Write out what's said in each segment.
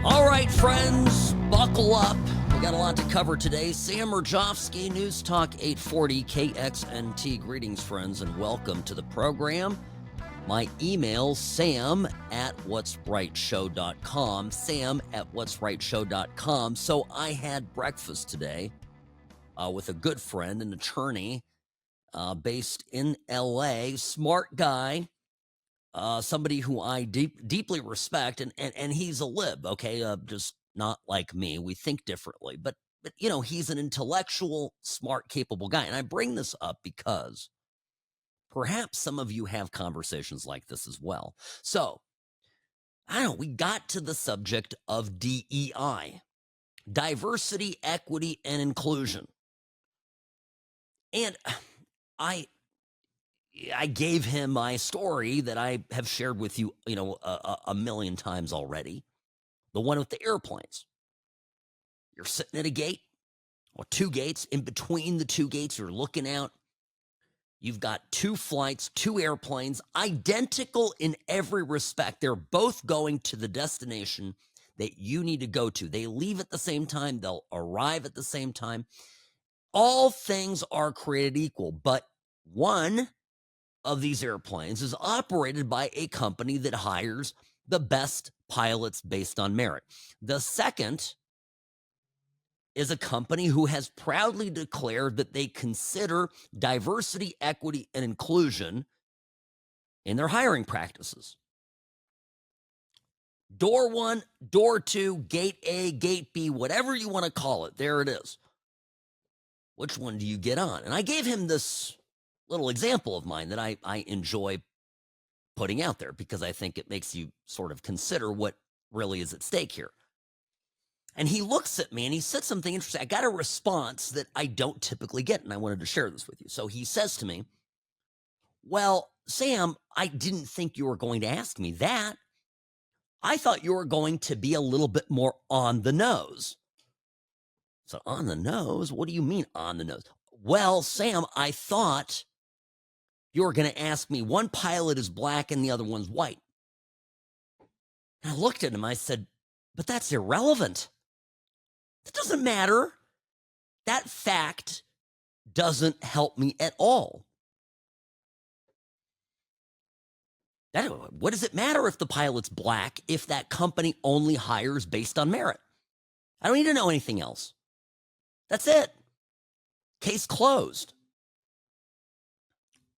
All right, friends, buckle up. We got a lot to cover today. Sam Murjovsky, News Talk 840 KXNT. Greetings, friends, and welcome to the program. My email, sam@whatsrightshow.com, sam@whatsrightshow.com. So I had breakfast today with a good friend, an attorney based in L.A., smart guy, somebody who I deeply respect, and he's a lib, okay, just not like me. We think differently, but you know, he's an intellectual, smart, capable guy. And I bring this up because perhaps some of you have conversations like this as well. So, I don't know, we got to the subject of DEI, diversity, equity, and inclusion. And I gave him my story that I have shared with you, a million times already. The one with the airplanes. You're sitting at a gate, or two gates. In between the two gates, you're looking out. You've got two flights, two airplanes, identical in every respect. They're both going to the destination that you need to go to. They leave at the same time. They'll arrive at the same time. All things are created equal, but one of these airplanes is operated by a company that hires the best pilots based on merit. The second is a company who has proudly declared that they consider diversity, equity, and inclusion in their hiring practices. Door one, door two, gate A, gate B, whatever you want to call it, there it is. Which one do you get on? And I gave him this little example of mine that I enjoy putting out there because I think it makes you sort of consider what really is at stake here. And he looks at me and he said something interesting. I got a response that I don't typically get, and I wanted to share this with you. So he says to me, well, Sam, I didn't think you were going to ask me that. I thought you were going to be a little bit more on the nose. So on the nose? What do you mean on the nose? Well, Sam, I thought you were going to ask me, one pilot is black and the other one's white. And I looked at him, I said, but that's irrelevant. It doesn't matter. That fact doesn't help me at all. What does it matter if the pilot's black if that company only hires based on merit? I don't need to know anything else. That's it. Case closed.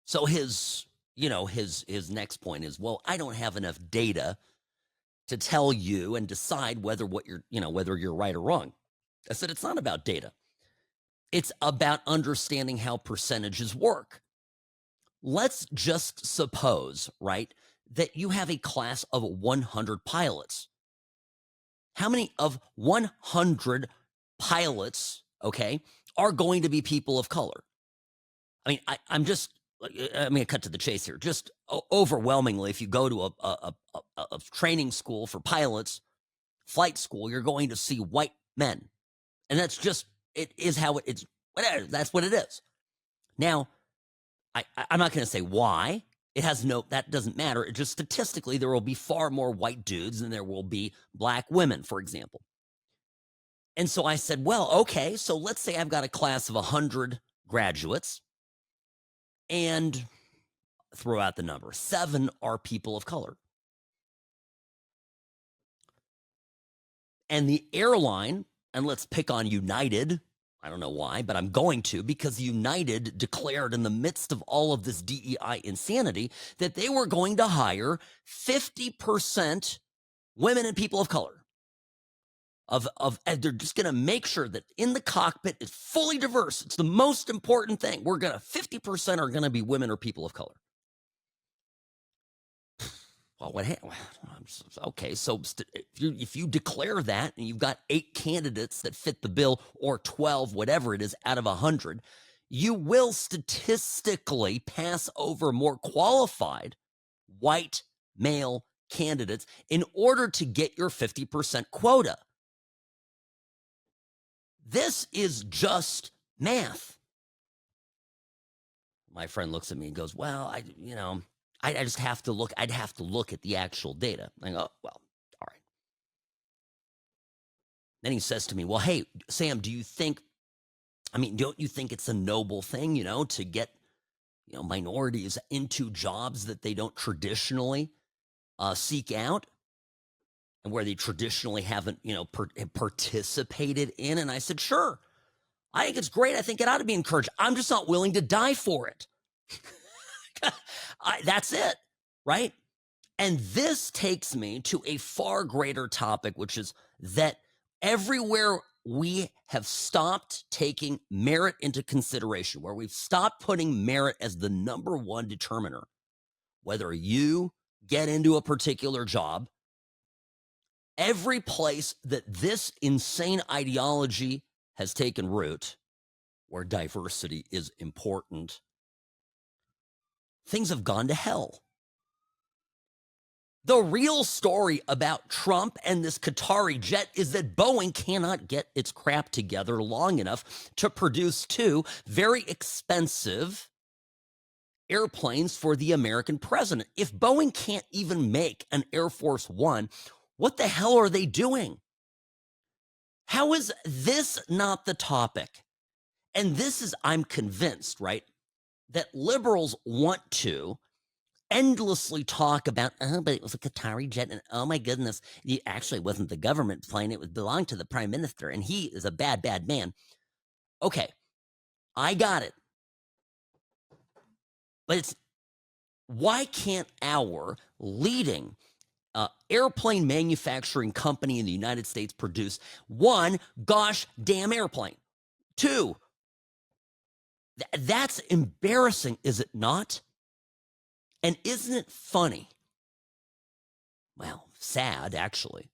So his next point is, well, I don't have enough data to tell you and decide whether you're right or wrong. I said, it's not about data. It's about understanding how percentages work. Let's just suppose, right, that you have a class of 100 pilots. How many of 100 pilots, okay, are going to be people of color? I mean, I'm going to cut to the chase here. Just overwhelmingly, if you go to a training school for pilots, flight school, you're going to see white men. And that's just, it is how it's, whatever, that's what it is. Now, I'm not going to say why. That doesn't matter. It just statistically, there will be far more white dudes than there will be black women, for example. And so I said, well, okay, so let's say I've got a class of 100 graduates and throw out the number. 7 are people of color. And the airline, and let's pick on United. I don't know why, but I'm going to, because United declared in the midst of all of this DEI insanity that they were going to hire 50% women and people of color. And they're just going to make sure that in the cockpit is fully diverse. It's the most important thing. 50% are going to be women or people of color. Well, what happened? Okay, so if you declare that and you've got 8 candidates that fit the bill, or 12, whatever it is, out of 100, you will statistically pass over more qualified white male candidates in order to get your 50% quota. This is just math. My friend looks at me and goes, well, I just have to look. I'd have to look at the actual data. I go, well, all right. Then he says to me, well, hey, Sam, don't you think it's a noble thing, to get, minorities into jobs that they don't traditionally seek out and where they traditionally haven't, participated in? And I said, sure. I think it's great. I think it ought to be encouraged. I'm just not willing to die for it. That's it, right? And this takes me to a far greater topic, which is that everywhere we have stopped taking merit into consideration, where we've stopped putting merit as the number one determiner, whether you get into a particular job, every place that this insane ideology has taken root, where diversity is important, things have gone to hell. The real story about Trump and this Qatari jet is that Boeing cannot get its crap together long enough to produce two very expensive airplanes for the American president. If Boeing can't even make an Air Force One, what the hell are they doing? How is this not the topic? And this is, I'm convinced, right, that liberals want to endlessly talk about, but it was a Qatari jet, and oh my goodness, it actually wasn't the government plane, it belonged to the prime minister, and he is a bad, bad man. Okay, I got it. But why can't our leading airplane manufacturing company in the United States produce one gosh damn airplane? Two, that's embarrassing, is it not? And isn't it funny, well, sad actually,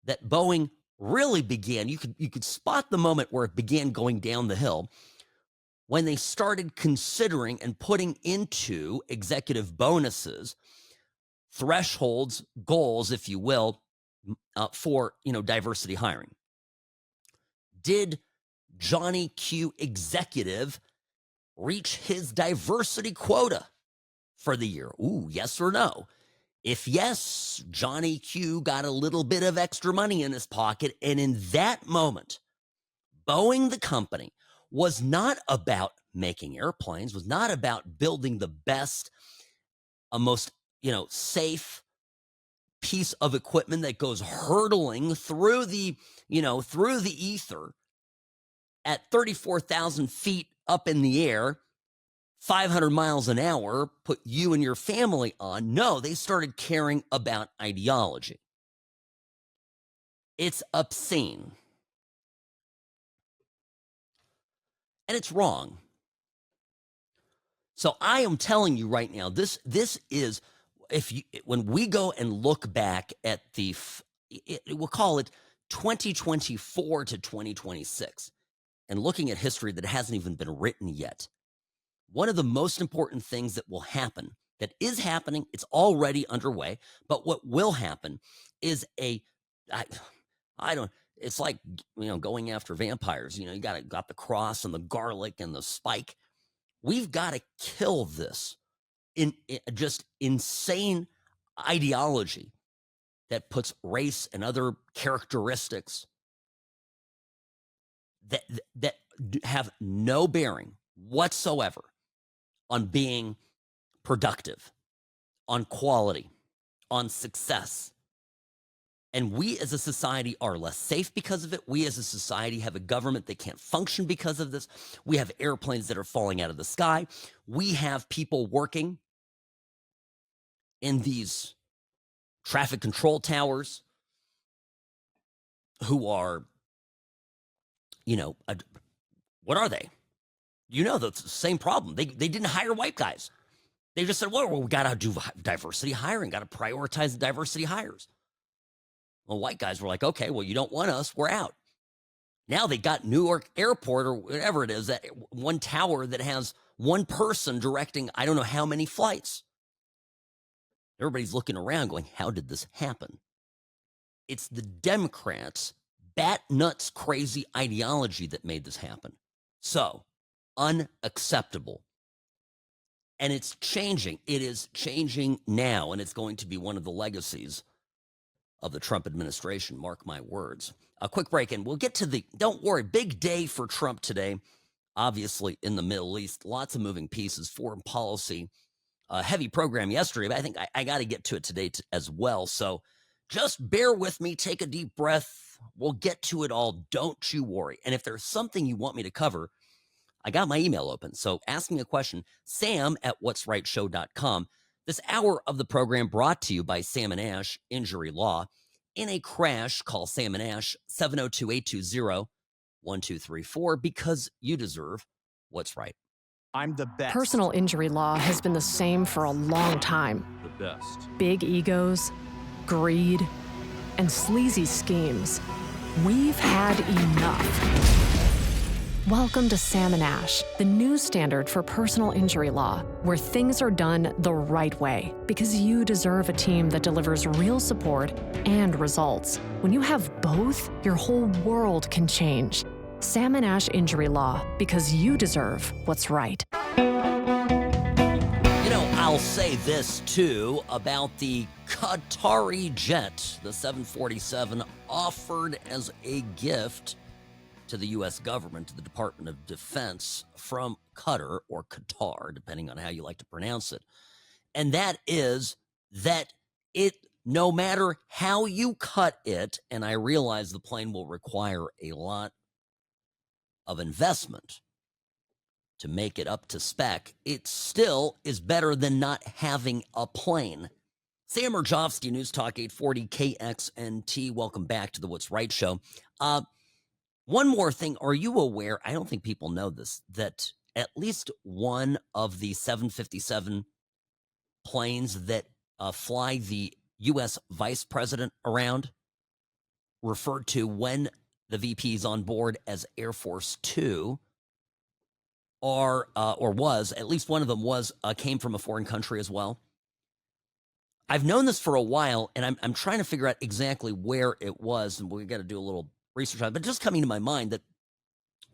that Boeing really began, you could spot the moment where it began going down the hill when they started considering and putting into executive bonuses thresholds, goals, if you will, for diversity hiring. Did Johnny Q executive reach his diversity quota for the year? Ooh, yes or no? If yes, Johnny Q got a little bit of extra money in his pocket. And in that moment, Boeing, the company, was not about making airplanes, was not about building the best, most, safe piece of equipment that goes hurtling through the ether at 34,000 feet up in the air, 500 miles an hour, put you and your family on. No, they started caring about ideology. It's obscene. And it's wrong. So I am telling you right now, this is, when we go and look back at we'll call it 2024 to 2026, and looking at history that hasn't even been written yet, one of the most important things that will happen, that is happening, it's already underway, but what will happen is it's like, going after vampires. You got the cross and the garlic and the spike. We've got to kill this in just insane ideology that puts race and other characteristics that have no bearing whatsoever on being productive, on quality, on success. And we as a society are less safe because of it. We as a society have a government that can't function because of this. We have airplanes that are falling out of the sky. We have people working in these traffic control towers who are, what are they? That's the same problem. They didn't hire white guys. They just said, well, we got to do diversity hiring, got to prioritize the diversity hires. Well, white guys were like, okay, well, you don't want us, we're out. Now they got Newark Airport or whatever it is, that one tower that has one person directing, I don't know how many flights. Everybody's looking around going, how did this happen? It's the Democrats' bat nuts crazy ideology that made this happen. So, unacceptable. And it's changing. It is changing now, and it's going to be one of the legacies of the Trump administration. Mark my words. A quick break, and we'll get to don't worry, big day for Trump today. Obviously, in the Middle East, lots of moving pieces, foreign policy, heavy program yesterday, but I think I got to get to it today as well. So just bear with me, take a deep breath. We'll get to it all. Don't you worry. And if there's something you want me to cover, I got my email open. So ask me a question, sam@whatsrightshow.com. This hour of the program brought to you by Sam and Ash Injury Law. In a crash, call Sam and Ash 702-820-1234 because you deserve what's right. I'm the best. Personal injury law has been the same for a long time. The best. Big egos, greed, and sleazy schemes. We've had enough. Welcome to Sam and Ash, the new standard for personal injury law, where things are done the right way, because you deserve a team that delivers real support and results. When you have both, your whole world can change. Sam and Ash Injury Law, because you deserve what's right. I'll say this, too, about the Qatari jet, the 747, offered as a gift to the U.S. government, to the Department of Defense from Qatar, or Qatar, depending on how you like to pronounce it. And that is that no matter how you cut it, and I realize the plane will require a lot of investment to make it up to spec, it still is better than not having a plane. Sam Urjovsky, News Talk 840 KXNT. Welcome back to the What's Right Show. One more thing. Are you aware, I don't think people know this, that at least one of the 757 planes that fly the U.S. vice president around, referred to when the VP is on board as Air Force Two, or was, at least one of them came from a foreign country as well. I've known this for a while, and I'm trying to figure out exactly where it was, and we got to do a little research on it. But just coming to my mind that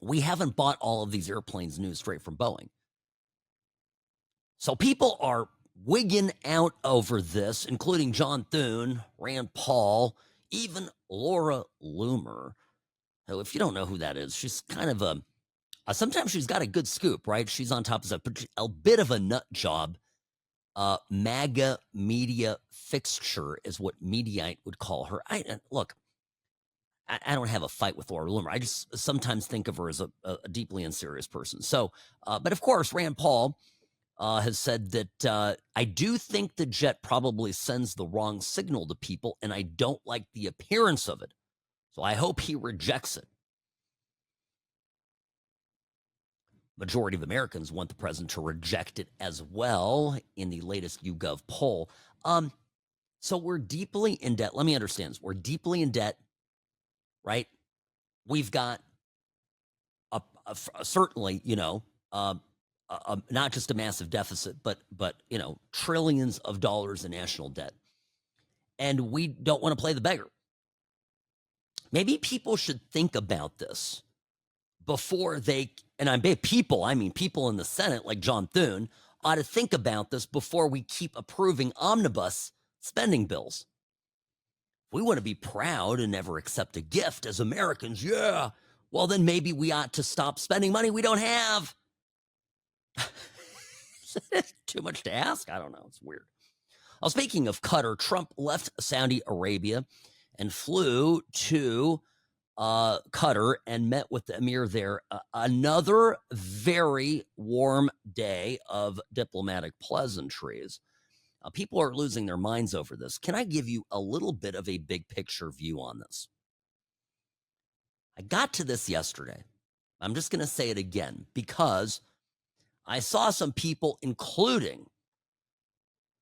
we haven't bought all of these airplanes new straight from Boeing. So people are wigging out over this, including John Thune, Rand Paul, even Laura Loomer, who, if you don't know who that is, she's kind of sometimes she's got a good scoop, right? She's on top of stuff, but a bit of a nut job. MAGA media fixture is what Mediaite would call her. Look, I don't have a fight with Laura Loomer. I just sometimes think of her as a deeply unserious person. So, but of course, Rand Paul has said that I do think the jet probably sends the wrong signal to people, and I don't like the appearance of it. So I hope he rejects it. Majority of Americans want the president to reject it as well in the latest YouGov poll. So we're deeply in debt. Let me understand this. We're deeply in debt, right? We've got certainly, not just a massive deficit, but trillions of dollars in national debt. And we don't want to play the beggar. Maybe people should think about this before they, and I mean people in the Senate like John Thune, ought to think about this before we keep approving omnibus spending bills. If we want to be proud and never accept a gift as Americans, well, then maybe we ought to stop spending money we don't have. Too much to ask? I don't know. It's weird. Well, speaking of Qatar, Trump left Saudi Arabia and flew to Qatar and met with the emir there. Another very warm day of diplomatic pleasantries. People are losing their minds over this. Can I give you a little bit of a big picture view on this? I got to this yesterday. I'm just going to say it again because I saw some people, including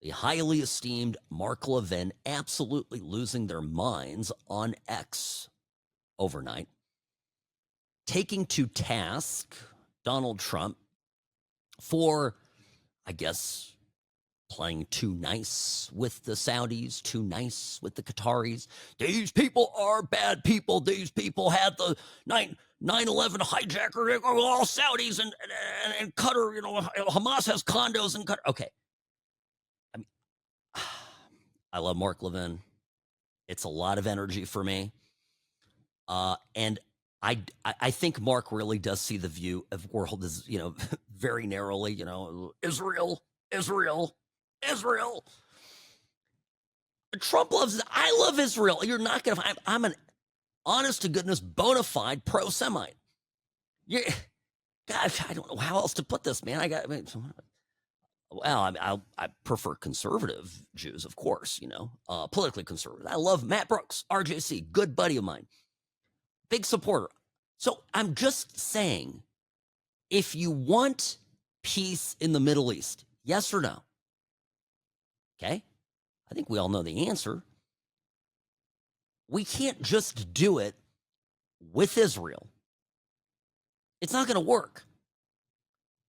the highly esteemed Mark Levin, absolutely losing their minds on X overnight, taking to task Donald Trump for, I guess, playing too nice with the Saudis, too nice with the Qataris. These people are bad people. These people had the 9/11 hijacker, all Saudis and Qatar, Hamas has condos in Qatar. Okay. I mean, I love Mark Levin. It's a lot of energy for me. And I think Mark really does see the view of world as, very narrowly, Israel. Trump loves, I love Israel. You're not going to, I'm an honest to goodness, bona fide pro-Semite. Yeah, God, I don't know how else to put this, man. I prefer conservative Jews, of course, politically conservative. I love Matt Brooks, RJC, good buddy of mine, big supporter. So I'm just saying, if you want peace in the Middle East, yes or no? Okay, I think we all know the answer. We can't just do it with Israel. It's not going to work.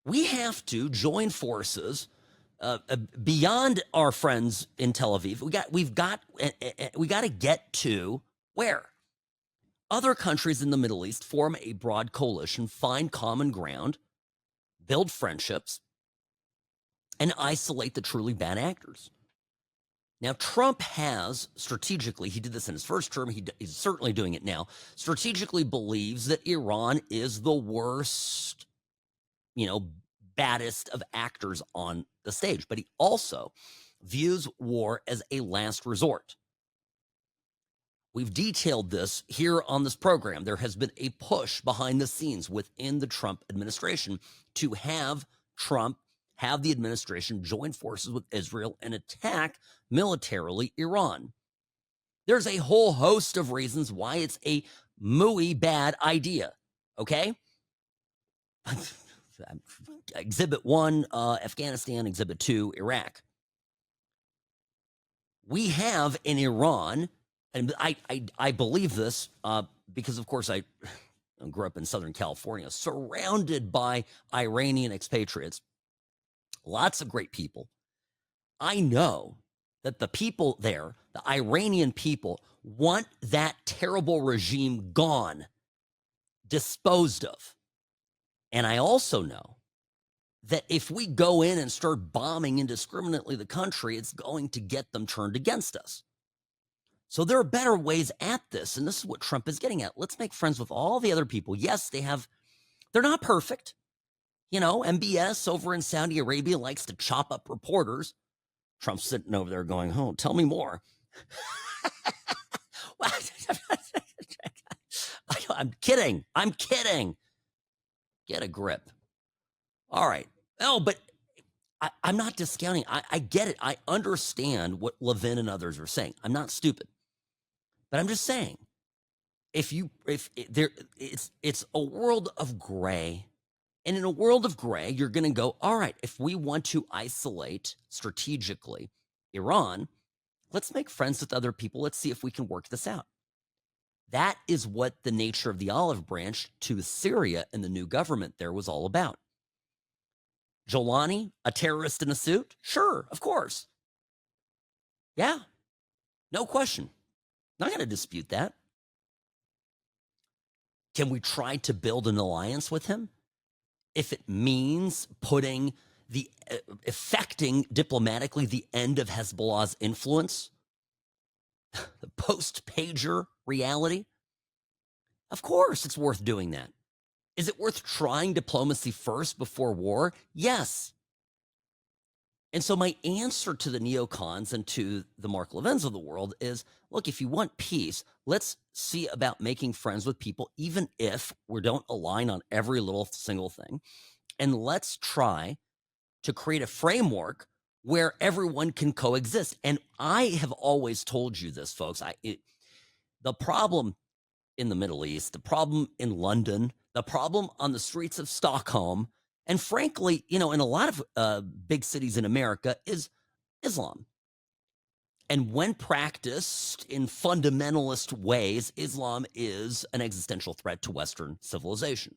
We have to join forces beyond our friends in Tel Aviv. We got to get to where other countries in the Middle East form a broad coalition, find common ground, build friendships, and isolate the truly bad actors. Now, Trump has strategically, he did this in his first term, he's certainly doing it now, strategically believes that Iran is the worst, baddest of actors on the stage. But he also views war as a last resort. We've detailed this here on this program. There has been a push behind the scenes within the Trump administration to have Trump have the administration join forces with Israel and attack militarily Iran. There's a whole host of reasons why it's a mooey bad idea, okay? Exhibit 1, Afghanistan. Exhibit 2, Iraq. We have in Iran, and I believe this because, of course, I grew up in Southern California, surrounded by Iranian expatriates. Lots of great people. I know that the people there, the Iranian people, want that terrible regime gone, disposed of. And I also know that if we go in and start bombing indiscriminately the country, it's going to get them turned against us. So there are better ways at this, and this is what Trump is getting at. Let's make friends with all the other people. Yes, they're not perfect. MBS over in Saudi Arabia likes to chop up reporters. Trump's sitting over there going, oh, tell me more. I'm kidding. Get a grip. All right. Oh, but I'm not discounting. I get it. I understand what Levin and others are saying. I'm not stupid. But I'm just saying, it's a world of gray. And in a world of gray, you're going to go, all right, if we want to isolate strategically Iran, let's make friends with other people. Let's see if we can work this out. That is what the nature of the olive branch to Syria and the new government there was all about. Jolani, a terrorist in a suit? Sure, of course. Yeah, no question. Not going to dispute that. Can we try to build an alliance with him? If it means effecting diplomatically the end of Hezbollah's influence, the post-pager reality, of course it's worth doing that. Is it worth trying diplomacy first before war? Yes. And so my answer to the neocons and to the Mark Levins of the world is, look, if you want peace, let's see about making friends with people, even if we don't align on every little single thing. And let's try to create a framework where everyone can coexist. And I have always told you this, folks. The problem in the Middle East, the problem in London, the problem on the streets of Stockholm, and frankly, in a lot of big cities in America is Islam. And when practiced in fundamentalist ways, Islam is an existential threat to Western civilization.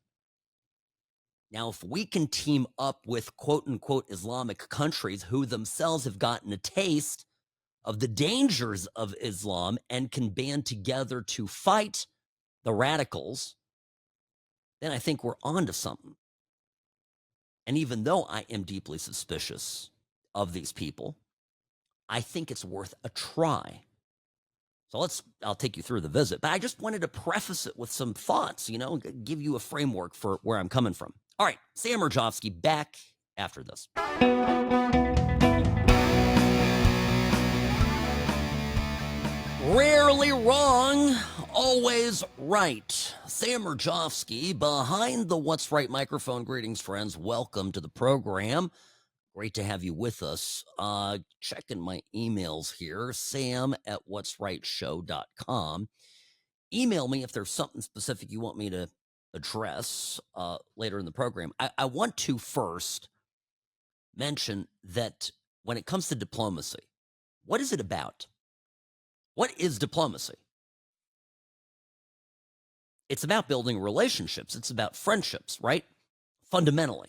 Now, if we can team up with quote unquote Islamic countries who themselves have gotten a taste of the dangers of Islam and can band together to fight the radicals, then I think we're onto something. And even though I am deeply suspicious of these people, I think it's worth a try. So I'll take you through the visit, but I just wanted to preface it with some thoughts, give you a framework for where I'm coming from. All right, Sam Mirjovsky back after this. Rarely wrong, always right. Sam Mirjovsky behind the What's Right microphone. Greetings, friends. Welcome to the program. Great to have you with us. Checking my emails here, sam@whatsrightshow.com. Email me if there's something specific you want me to address later in the program. I want to first mention that when it comes to diplomacy, what is it about? What is diplomacy? It's about building relationships. It's about friendships, right? Fundamentally.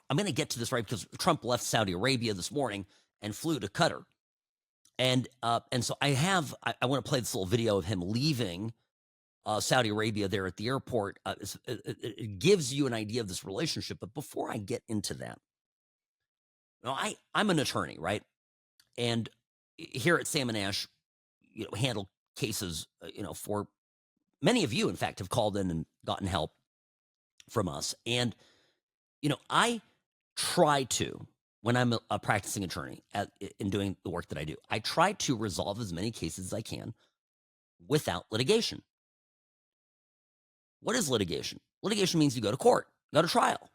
I'm going to get to this right because Trump left Saudi Arabia this morning and flew to Qatar. And so I want to play this little video of him leaving Saudi Arabia there at the airport. It gives you an idea of this relationship. But before I get into that, I'm an attorney, right? And here at Sam & Ash, handle cases, for many of you, in fact, have called in and gotten help from us. And, I try to, when I'm a practicing attorney in doing the work that I do, I try to resolve as many cases as I can without litigation. What is litigation? Litigation means you go to court, go to trial.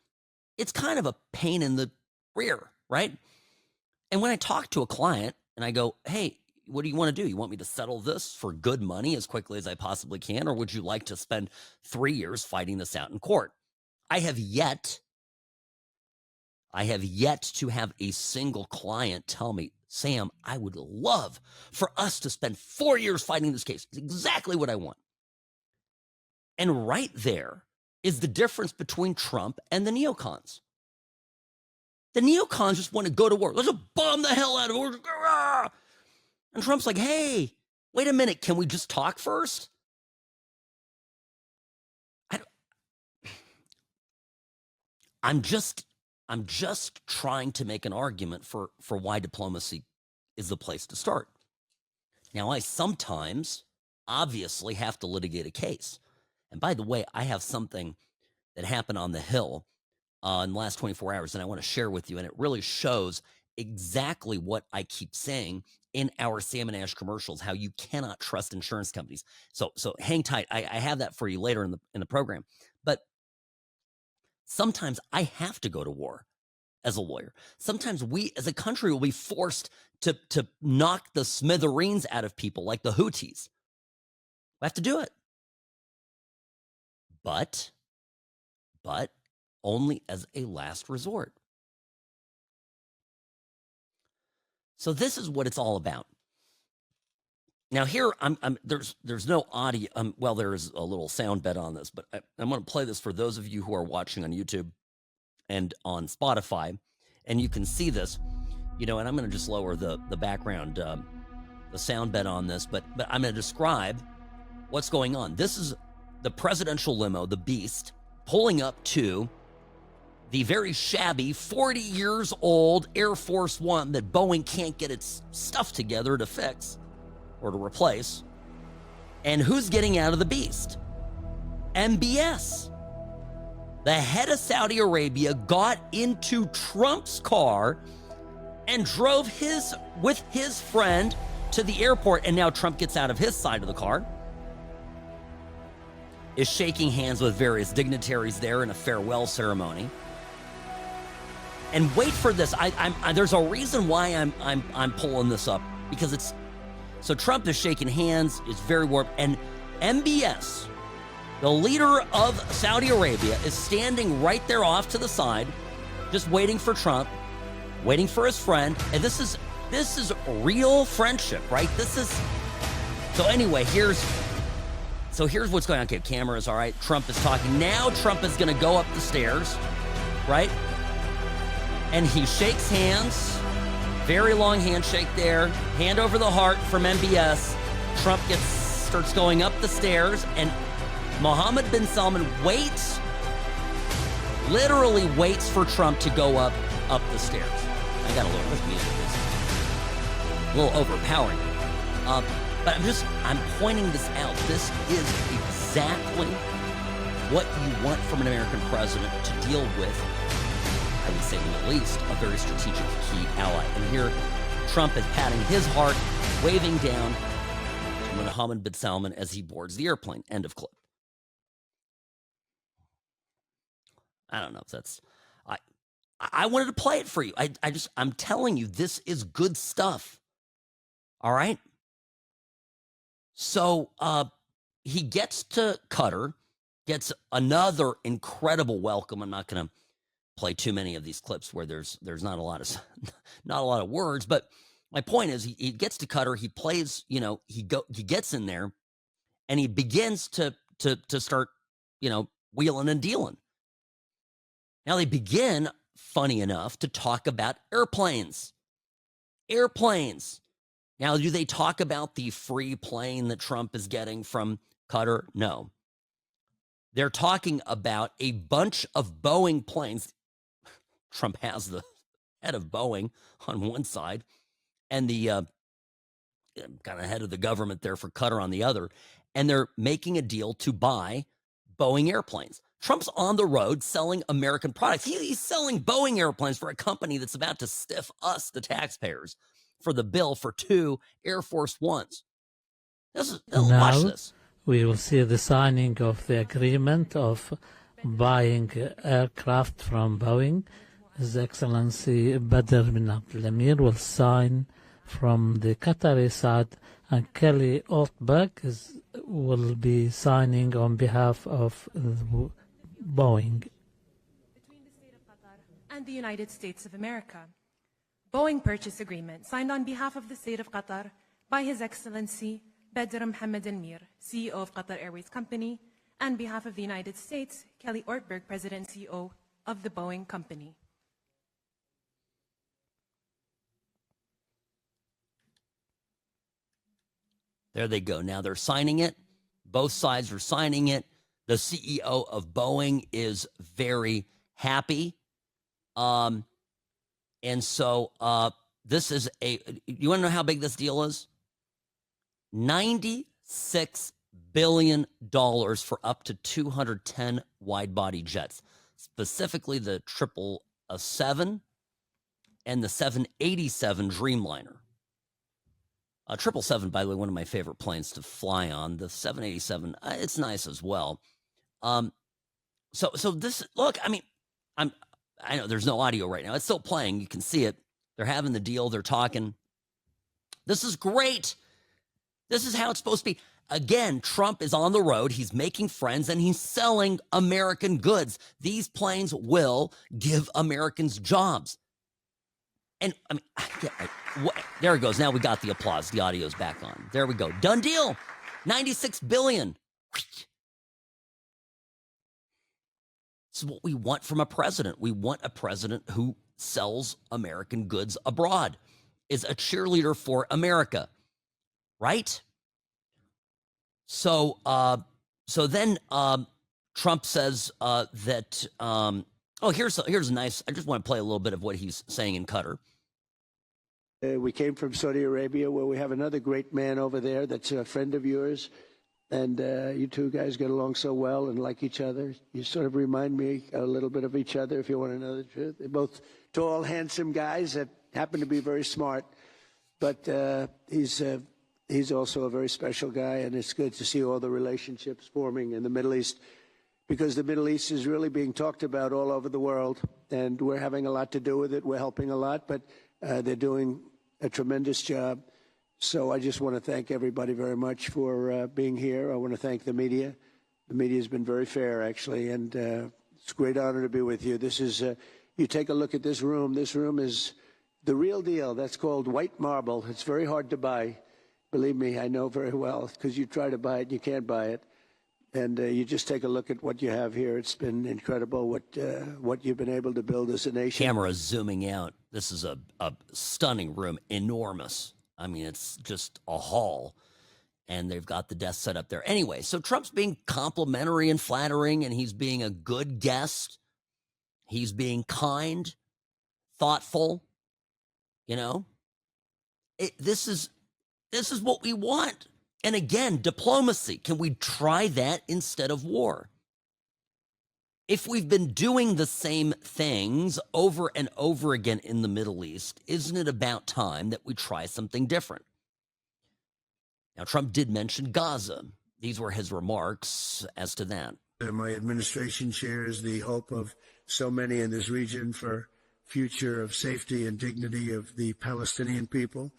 It's kind of a pain in the rear, right? And when I talk to a client and I go, hey, what do you want to do? You want me to settle this for good money as quickly as I possibly can? Or would you like to spend 3 years fighting this out in court? I have yet to have a single client tell me, Sam, I would love for us to spend 4 years fighting this case. It's exactly what I want. And right there is the difference between Trump and the neocons. The neocons just want to go to war. Let's just bomb the hell out of it. And Trump's like, hey, wait a minute. Can we just talk first? I'm just trying to make an argument for why diplomacy is the place to start. Now, I sometimes obviously have to litigate a case. And by the way, I have something that happened on the Hill in the last 24 hours that I want to share with you. And it really shows exactly what I keep saying in our Sam & Ash commercials, how you cannot trust insurance companies. So hang tight. I have that for you later in the program. But sometimes I have to go to war as a lawyer. Sometimes we as a country will be forced to knock the smithereens out of people like the Houthis. We have to do it. But only as a last resort. So this is what it's all about. Now here, there's no audio. Well, there is a little sound bed on this, but I'm going to play this for those of you who are watching on YouTube and on Spotify, and you can see this, and I'm going to just lower the background, the sound bed on this, but I'm going to describe what's going on. This is the presidential limo, the Beast, pulling up to the very shabby 40 years old Air Force One that Boeing can't get its stuff together to fix or to replace. And who's getting out of the Beast? MBS. The head of Saudi Arabia got into Trump's car and drove with his friend to the airport, and now Trump gets out of his side of the car, is shaking hands with various dignitaries there in a farewell ceremony. And wait for this. There's a reason why I'm pulling this up, because so Trump is shaking hands. It's very warm, and MBS, the leader of Saudi Arabia, is standing right there off to the side, just waiting for Trump, waiting for his friend. And this is real friendship, right? So anyway, here's what's going on. Okay, cameras, all right. Trump is talking. Now Trump is going to go up the stairs, right? And he shakes hands. Very long handshake there. Hand over the heart from MBS. Trump gets starts going up the stairs, and Mohammed bin Salman literally waits for Trump to go up the stairs. I got a little bit of music. It's a little overpowering. But I'm pointing this out. This is exactly what you want from an American president to deal with, I would say, in the Middle East, a very strategic key ally. And here, Trump is patting his heart, waving down to Mohammed bin Salman as he boards the airplane. End of clip. I don't know if that's... I wanted to play it for you. I'm telling you, this is good stuff. All right? So he gets to Qatar, gets another incredible welcome. I'm not going to play too many of these clips where there's not a lot of words, but my point is he gets to Qatar, he plays, he gets in there, and he begins to start, wheeling and dealing. Now they begin, funny enough, to talk about airplanes. Now, do they talk about the free plane that Trump is getting from Qatar? No. They're talking about a bunch of Boeing planes. Trump has the head of Boeing on one side and the kind of head of the government there for Qatar on the other. And they're making a deal to buy Boeing airplanes. Trump's on the road selling American products. He's selling Boeing airplanes for a company that's about to stiff us, the taxpayers, for the bill for 2 Air Force Ones. Watch this. We will see the signing of the agreement of buying aircraft from Boeing. His Excellency Badr bin Abdul Amir will sign from the Qatari side, and Kelly Ortberg will be signing on behalf of Boeing. Between the State of Qatar and the United States of America. Boeing purchase agreement signed on behalf of the State of Qatar by His Excellency Badr Mohammed Al-Mir, CEO of Qatar Airways Company, and behalf of the United States, Kelly Ortberg, President and CEO of the Boeing Company. There they go. Now they're signing it. Both sides are signing it. The CEO of Boeing is very happy. And so this is you want to know how big this deal is? $96 billion for up to 210 wide-body jets, specifically the 777 and the 787 Dreamliner. 777, by the way, one of my favorite planes to fly on. The 787, it's nice as well. So this, look, I mean, I know there's no audio right now. It's still playing. You can see it. They're having the deal. They're talking. This is great. This is how it's supposed to be. Again, Trump is on the road. He's making friends and he's selling American goods. These planes will give Americans jobs. And I mean, there it goes. Now we got the applause. The audio's back on. There we go. Done deal. $96 billion. This is what we want from a president. We want a president who sells American goods abroad, is a cheerleader for America, right? So, then Trump says that. Here's a nice. I just want to play a little bit of what he's saying in Qatar. We came from Saudi Arabia, where we have another great man over there that's a friend of yours. And you two guys get along so well and like each other. You sort of remind me a little bit of each other, if you want to know the truth. They're both tall, handsome guys that happen to be very smart. But he's also a very special guy, and it's good to see all the relationships forming in the Middle East, because the Middle East is really being talked about all over the world, and we're having a lot to do with it. We're helping a lot, but they're doing a tremendous job. So I just want to thank everybody very much for being here. I want to thank the media. The media has been very fair, actually, and it's a great honor to be with you. This is, you take a look at this room. This room is the real deal. That's called white marble. It's very hard to buy. Believe me, I know very well, because you try to buy it, you can't buy it. And you just take a look at what you have here. It's been incredible what you've been able to build as a nation. Camera zooming out. This is a stunning room, enormous. I mean, it's just a hall. and they've got the desk set up there. Anyway, so Trump's being complimentary and flattering, and he's being a good guest. He's being kind, thoughtful. You know, this is what we want. And again, diplomacy. Can we try that instead of war? If we've been doing the same things over and over again in the Middle East, isn't it about time that we try something different? Now, Trump did mention Gaza. These were his remarks as to that. My administration shares the hope of so many in this region for future of safety and dignity of the Palestinian people.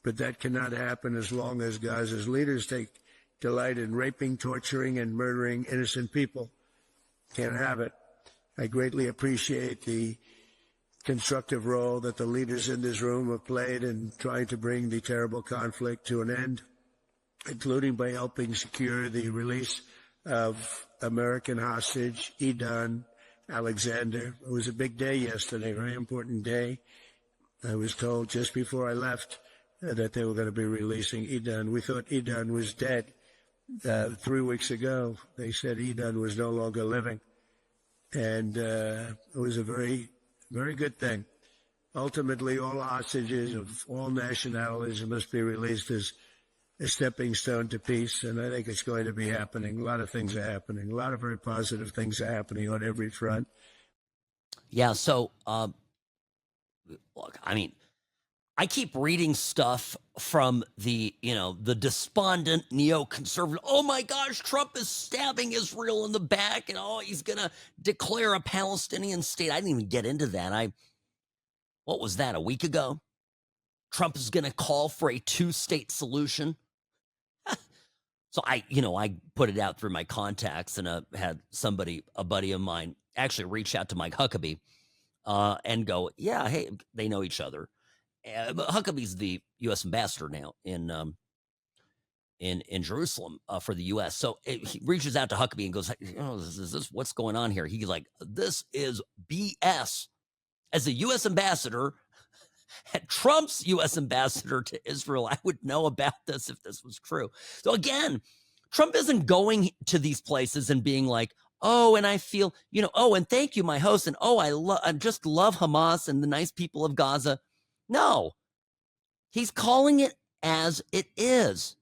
But that cannot happen as long as Gaza's leaders take delight in raping, torturing, and murdering innocent people. Can't have it. I greatly appreciate the constructive role that the leaders in this room have played in trying to bring the terrible conflict to an end, including by helping secure the release of American hostage Edan Alexander. It was a big day yesterday, a very important day. I was told just before I left that they were going to be releasing Edan. We thought Edan was dead 3 weeks ago. They said Edan was no longer living. And it was a very, very good thing. Ultimately, all hostages of all nationalities must be released as a stepping stone to peace, and I think it's going to be happening. A lot of things are happening. A lot of very positive things are happening on every front. Yeah, so, look, I mean, I keep reading stuff from the despondent neoconservative. Oh my gosh, Trump is stabbing Israel in the back, and he's going to declare a Palestinian state. I didn't even get into that. What was that, a week ago? Trump is going to call for a two-state solution. So I put it out through my contacts, and had a buddy of mine, actually reach out to Mike Huckabee and go, yeah, hey, they know each other. Huckabee's the U.S. ambassador now in Jerusalem for the U.S. So he reaches out to Huckabee and goes, is this what's going on here? He's like, this is BS. As a U.S. ambassador, Trump's U.S. ambassador to Israel, I would know about this if this was true. So again, Trump isn't going to these places and being like, oh, and I feel, and thank you, my host, and I just love Hamas and the nice people of Gaza. No, he's calling it as it is.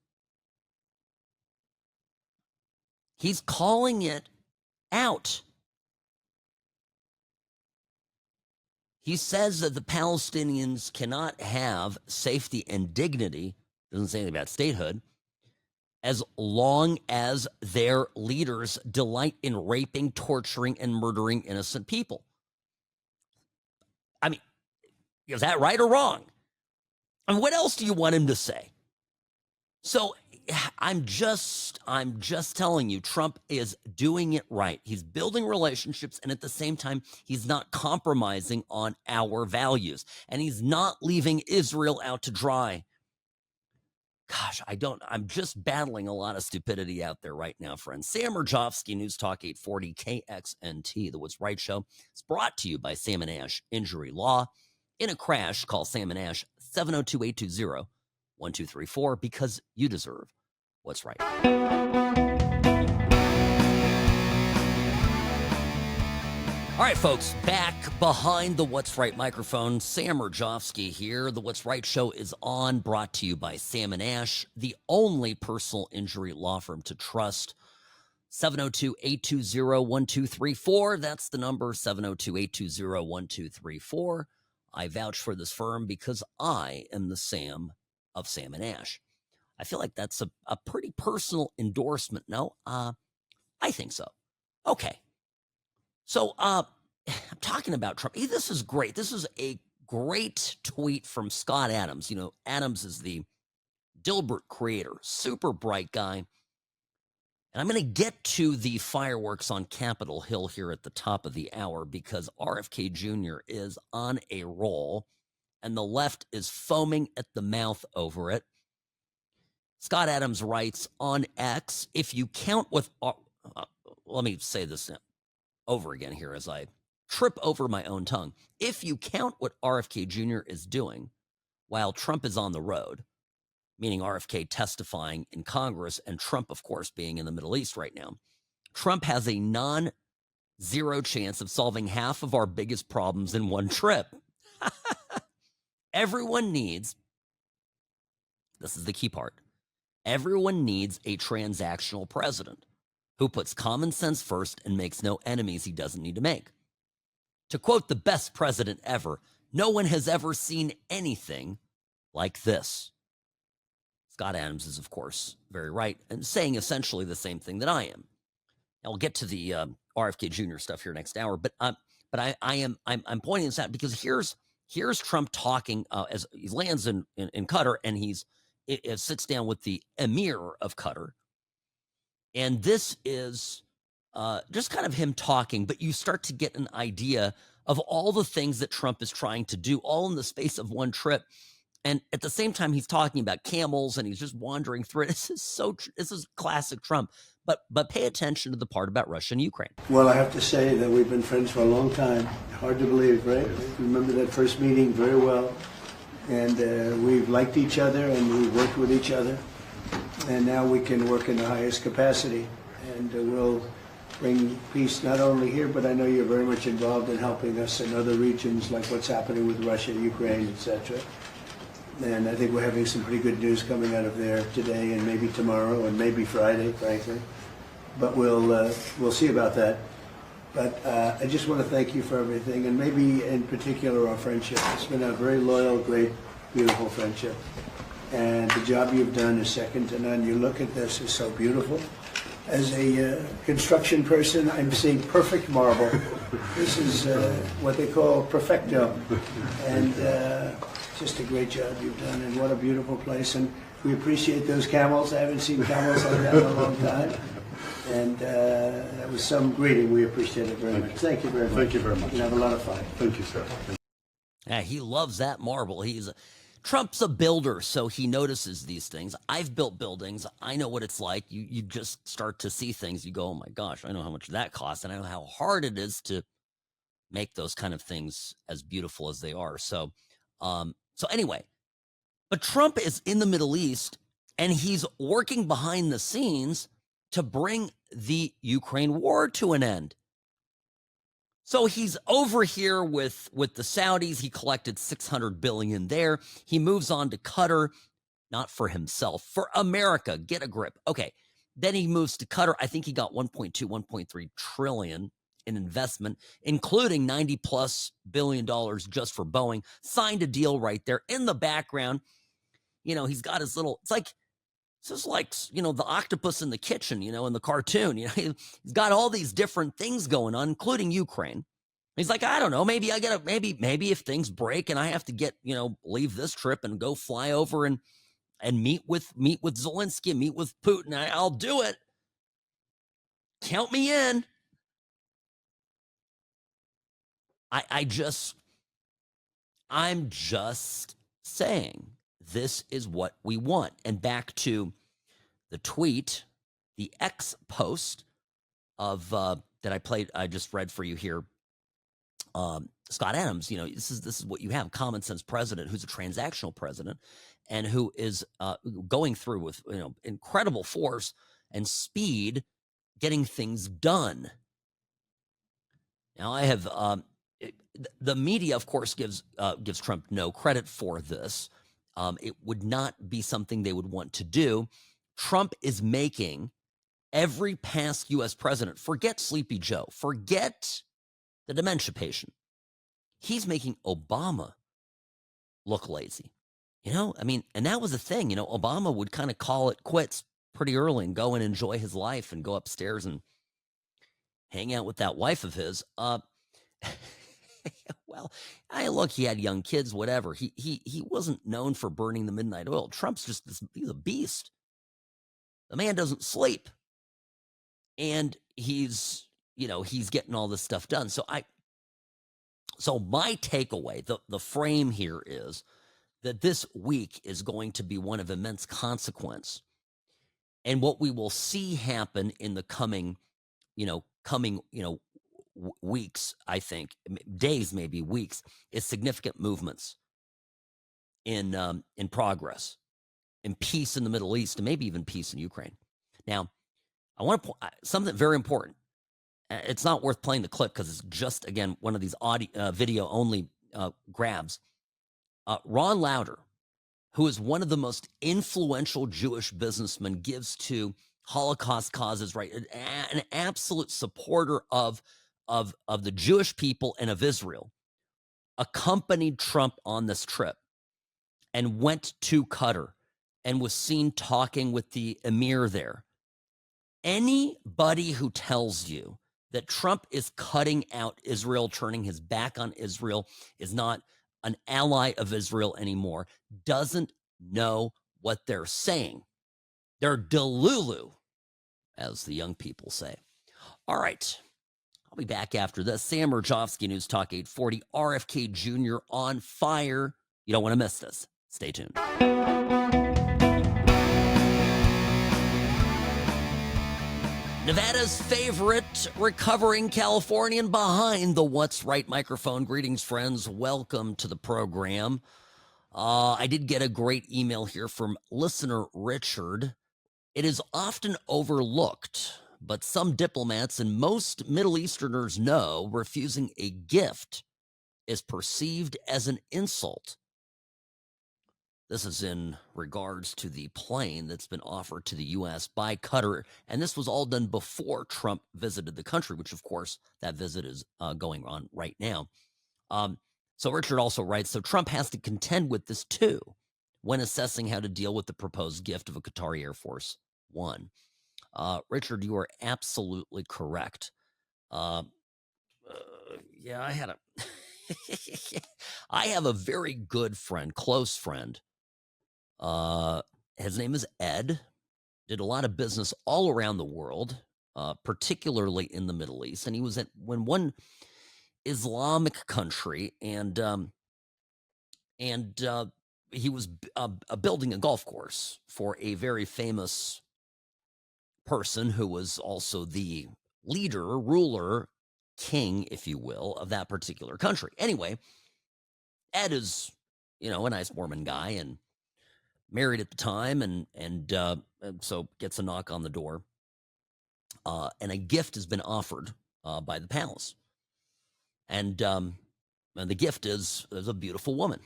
He's calling it out. He says that the Palestinians cannot have safety and dignity, doesn't say anything about statehood, as long as their leaders delight in raping, torturing, and murdering innocent people. I mean, is that right or wrong? I mean, what else do you want him to say? So I'm just telling you, Trump is doing it right. He's building relationships, and at the same time, he's not compromising on our values, and he's not leaving Israel out to dry. Gosh, I'm just battling a lot of stupidity out there right now, friends. Sam Murjovsky, News Talk 840 KXNT, The What's Right Show. It's brought to you by Sam and Ash Injury Law. In a crash, call Sam and Ash 702-820-1234 because you deserve what's right. All right, folks, back behind the What's Right microphone. Sam Murjovsky here. The What's Right show is on, brought to you by Sam and Ash, the only personal injury law firm to trust. 702-820-1234. That's the number, 702-820-1234. I vouch for this firm because I am the Sam of Sam and Ash. I feel like that's a pretty personal endorsement. No, I think so. Okay. So I'm talking about Trump. This is great. This is a great tweet from Scott Adams. Adams is the Dilbert creator, super bright guy. And I'm going to get to the fireworks on Capitol Hill here at the top of the hour because RFK Jr. is on a roll and the left is foaming at the mouth over it. Scott Adams writes on X, if you count with, let me say this over again here as I trip over my own tongue. If you count what RFK Jr. is doing while Trump is on the road, meaning RFK testifying in Congress, and Trump, of course, being in the Middle East right now. Trump has a non-zero chance of solving half of our biggest problems in one trip. Everyone needs, this is the key part, everyone needs a transactional president who puts common sense first and makes no enemies he doesn't need to make. To quote the best president ever, no one has ever seen anything like this. Scott Adams is, of course, very right and saying essentially the same thing that I am. Now, we'll get to the RFK Jr. stuff here next hour, but I'm pointing this out because here's Trump talking as he lands in Qatar, and he sits down with the emir of Qatar, and this is just kind of him talking, but you start to get an idea of all the things that Trump is trying to do, all in the space of one trip. And at the same time, he's talking about camels and he's just wandering through it. This is classic Trump. But pay attention to the part about Russia and Ukraine. Well, I have to say that we've been friends for a long time. Hard to believe, right? Remember that first meeting very well. And we've liked each other and we've worked with each other. And now we can work in the highest capacity. And we'll bring peace not only here, but I know you're very much involved in helping us in other regions, like what's happening with Russia, Ukraine, etc. And I think we're having some pretty good news coming out of there today and maybe tomorrow and maybe Friday, frankly. But we'll see about that. But I just want to thank you for everything, and maybe in particular our friendship. It's been a very loyal, great, beautiful friendship. And the job you've done is second to none. You look at this, it's so beautiful. As a construction person, I'm seeing perfect marble. This is what they call perfecto. And just a great job you've done, and what a beautiful place. And we appreciate those camels. I haven't seen camels like that in a long time. And that was some greeting. We appreciate it very much. Thank you very much. Thank you very much. And have a lot of fun. Thank you, sir. Yeah, he loves that marble. Trump's a builder, so he notices these things. I've built buildings. I know what it's like. You just start to see things. You go, oh my gosh, I know how much that costs, and I know how hard it is to make those kind of things as beautiful as they are. So anyway, but Trump is in the Middle East, and he's working behind the scenes to bring the Ukraine war to an end. So he's over here with the Saudis. He collected $600 billion there. He moves on to Qatar, not for himself, for America. Get a grip. Okay. Then he moves to Qatar. I think he got 1.3 trillion in investment, including $90+ billion just for Boeing. Signed a deal right there in the background. You know, he's got his little, this is like, the octopus in the kitchen, in the cartoon. He's got all these different things going on, including Ukraine. He's like, I don't know, maybe maybe if things break and I have to get, leave this trip and go fly over and meet with Zelensky, meet with Putin, I'll do it. Count me in. I'm just saying, this is what we want. And back to the tweet, the X post of that I just read for you here. Scott Adams, this is what you have: common sense president who's a transactional president and who is going through with incredible force and speed, getting things done. Now I have the media, of course, gives Trump no credit for this. It would not be something they would want to do. Trump is making every past U.S. president, forget Sleepy Joe, forget the dementia patient. He's making Obama look lazy. And that was the thing. Obama would kind of call it quits pretty early and go and enjoy his life and go upstairs and hang out with that wife of his. Well, look, he had young kids, whatever. He wasn't known for burning the midnight oil. Trump's he's a beast. The man doesn't sleep. And he's getting all this stuff done. So my takeaway, the frame here is that this week is going to be one of immense consequence. And what we will see happen in the coming weeks, I think, days, maybe weeks, is significant movements in progress. and peace in the Middle East, and maybe even peace in Ukraine. Now, I want to point something very important. It's not worth playing the clip because it's just, again, one of these audio, video only grabs. Ron Lauder, who is one of the most influential Jewish businessmen, gives to Holocaust causes, right? An absolute supporter of the Jewish people and of Israel, accompanied Trump on this trip and went to Qatar and was seen talking with the emir there. Anybody who tells you that Trump is cutting out Israel, turning his back on Israel, is not an ally of Israel anymore, doesn't know what they're saying. They're delulu, as the young people say. All right. I'll be back after this. Sam Murjovsky, News Talk 840, RFK Jr. on fire. You don't want to miss this. Stay tuned. Nevada's favorite recovering Californian behind the What's Right microphone. Greetings, friends. Welcome to the program. I did get a great email here from listener Richard. It is often overlooked, but some diplomats and most Middle Easterners know refusing a gift is perceived as an insult. This is in regards to the plane that's been offered to the U.S. by Qatar, and this was all done before Trump visited the country, which, of course, that visit is going on right now. So Richard also writes, so Trump has to contend with this, too, when assessing how to deal with the proposed gift of a Qatari Air Force One. Richard, you are absolutely correct. Yeah, I had I have a very good friend, close friend. His name is Ed. Did a lot of business all around the world, particularly in the Middle East. And he was when one Islamic country, and he was building a golf course for a very famous person who was also the leader, ruler, king, if you will, of that particular country. Anyway, Ed is, a nice Mormon guy and married at the time, and so gets a knock on the door, and a gift has been offered by the palace, and the gift is a beautiful woman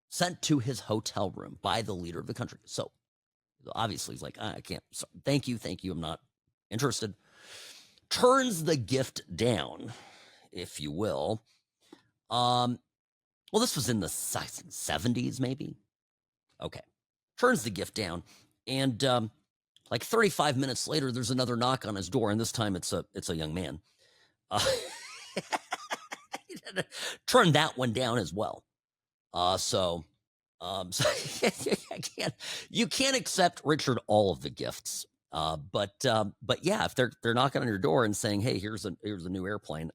sent to his hotel room by the leader of the country. So obviously he's like, I can't. Thank you, I'm not interested. Turns the gift down, if you will. Well, this was in the 70s, maybe. Okay. Turns the gift down, and like 35 minutes later, there's another knock on his door, and this time it's a young man. Turned that one down as well. So you can't accept, Richard, all of the gifts. But yeah, if they're knocking on your door and saying, "Hey, here's a new airplane,"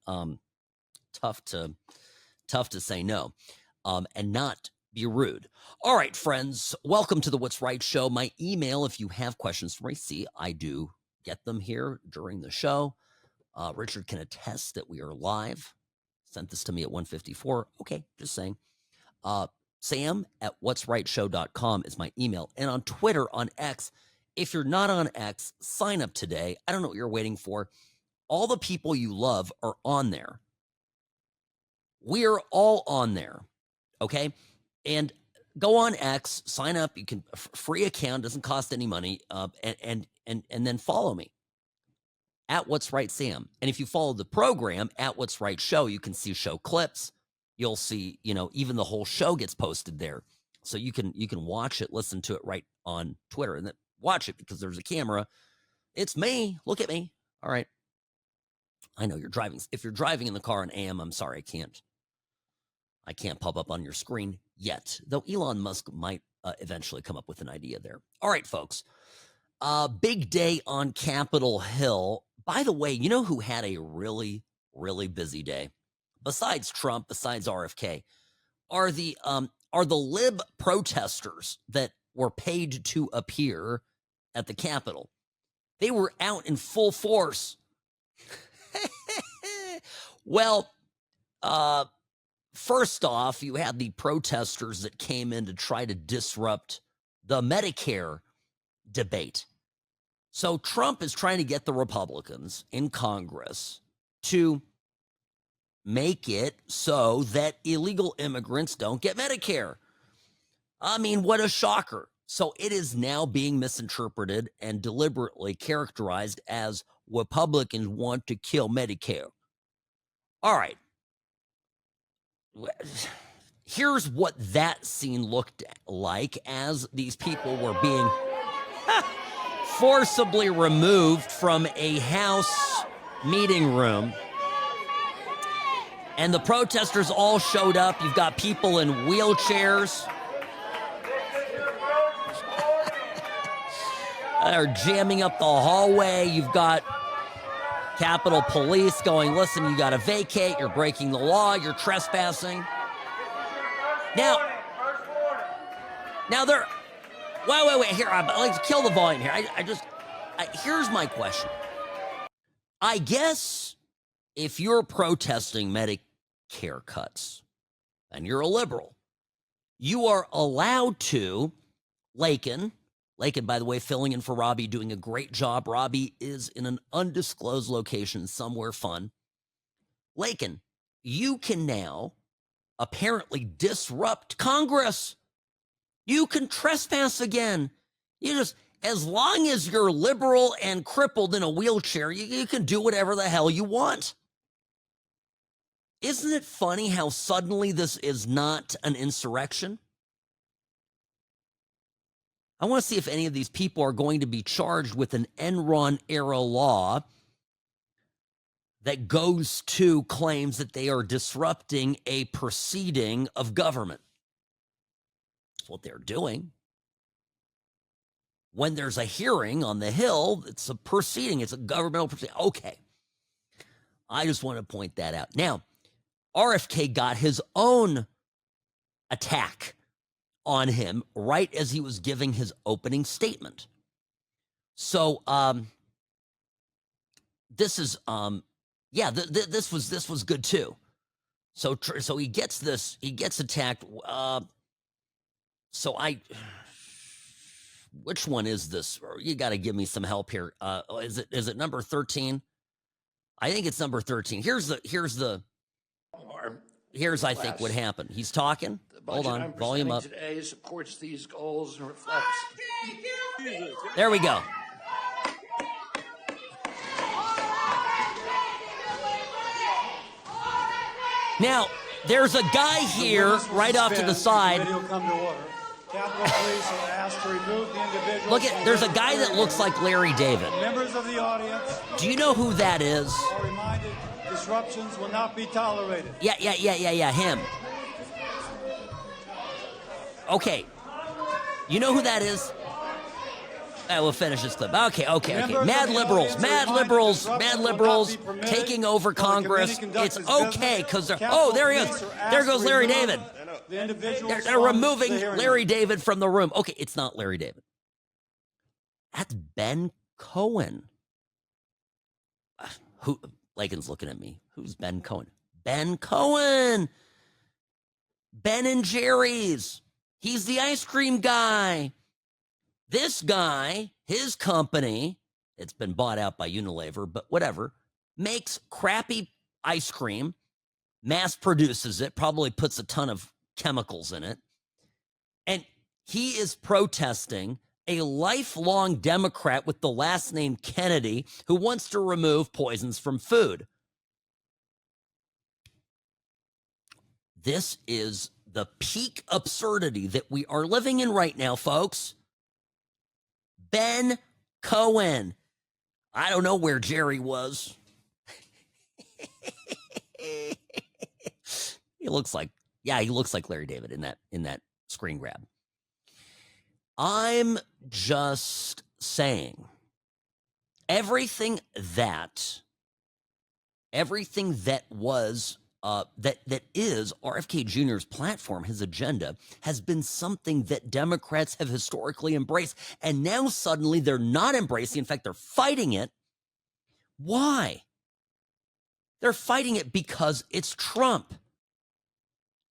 tough to say no, and not be rude. All right, friends, welcome to the What's Right Show. My email, if you have questions for me, see, I do get them here during the show. Richard can attest that we are live. Sent this to me at 1:54. Okay, just saying. Sam@whatsrightshow.com is my email. And on Twitter, on X, if you're not on X, sign up today. I don't know what you're waiting for. All the people you love are on there. We're all on there. Okay? And go on X, sign up. You can free account, doesn't cost any money, and then follow me at What's Right Sam. And if you follow the program at What's Right Show, you can see show clips. You'll see, even the whole show gets posted there, so you can watch it, listen to it right on Twitter, and then watch it because there's a camera. It's me. Look at me. All right. I know you're driving. If you're driving in the car on AM, I'm sorry, I can't pop up on your screen yet, though Elon Musk might eventually come up with an idea there. All right, folks. Big day on Capitol Hill. By the way, you know who had a really, really busy day? Besides Trump, besides RFK, are the lib protesters that were paid to appear at the Capitol. They were out in full force. Well, first off, you had the protesters that came in to try to disrupt the Medicare debate. So Trump is trying to get the Republicans in Congress to make it so that illegal immigrants don't get Medicare. I mean, what a shocker. So it is now being misinterpreted and deliberately characterized as Republicans want to kill Medicare. All right. Here's what that scene looked like as these people were being forcibly removed from a House meeting room. And the protesters all showed up. You've got people in wheelchairs. They're jamming up the hallway. You've got Capitol Police going, listen, you got to vacate. You're breaking the law. You're trespassing. Now they're, wait. Here, I'd like to kill the volume here. Here's my question. I guess if you're protesting Medicare cuts and you're a liberal, you are allowed to, Lakin, by the way, filling in for Robbie, doing a great job. Robbie is in an undisclosed location somewhere fun. Lakin, you can now apparently disrupt Congress. You can trespass again. You just, as long as you're liberal and crippled in a wheelchair, you can do whatever the hell you want. Isn't it funny how suddenly this is not an insurrection? I want to see if any of these people are going to be charged with an Enron-era law that goes to claims that they are disrupting a proceeding of government. That's what they're doing. When there's a hearing on the Hill, it's a proceeding. It's a governmental proceeding. Okay. I just want to point that out. Now, RFK got his own attack on him right as he was giving his opening statement. So, this is, this was good too. So he gets attacked. Which one is this? You got to give me some help here. Is it number 13? I think it's number 13. Here's I think what happened. He's talking. Hold on, volume up. Today supports these goals and reflects. There we go. Now, there's a guy here right off to the side. Look at, there's a guy that looks like Larry David. Members of the audience. Do you know who that is? Are reminded disruptions will not be tolerated. Yeah, him. Okay. You know who that is? We'll finish this clip. Okay. Mad liberals taking over Congress. It's okay because they're, there he is. There goes Larry David. They're removing Larry David from the room. Okay, it's not Larry David. That's Ben Cohen. Who? Lakin's looking at me. Who's Ben Cohen? Ben Cohen. Ben and Jerry's. He's the ice cream guy. This guy, his company, it's been bought out by Unilever, but whatever, makes crappy ice cream, mass produces it, probably puts a ton of chemicals in it. And he is protesting a lifelong Democrat with the last name Kennedy who wants to remove poisons from food. This is the peak absurdity that we are living in right now, folks. Ben Cohen. I don't know where Jerry was. He looks like Larry David in that screen grab. I'm just saying everything that was that is RFK Jr.'s platform, his agenda, has been something that Democrats have historically embraced. And now suddenly they're not embracing. In fact, they're fighting it. Why? They're fighting it because it's Trump.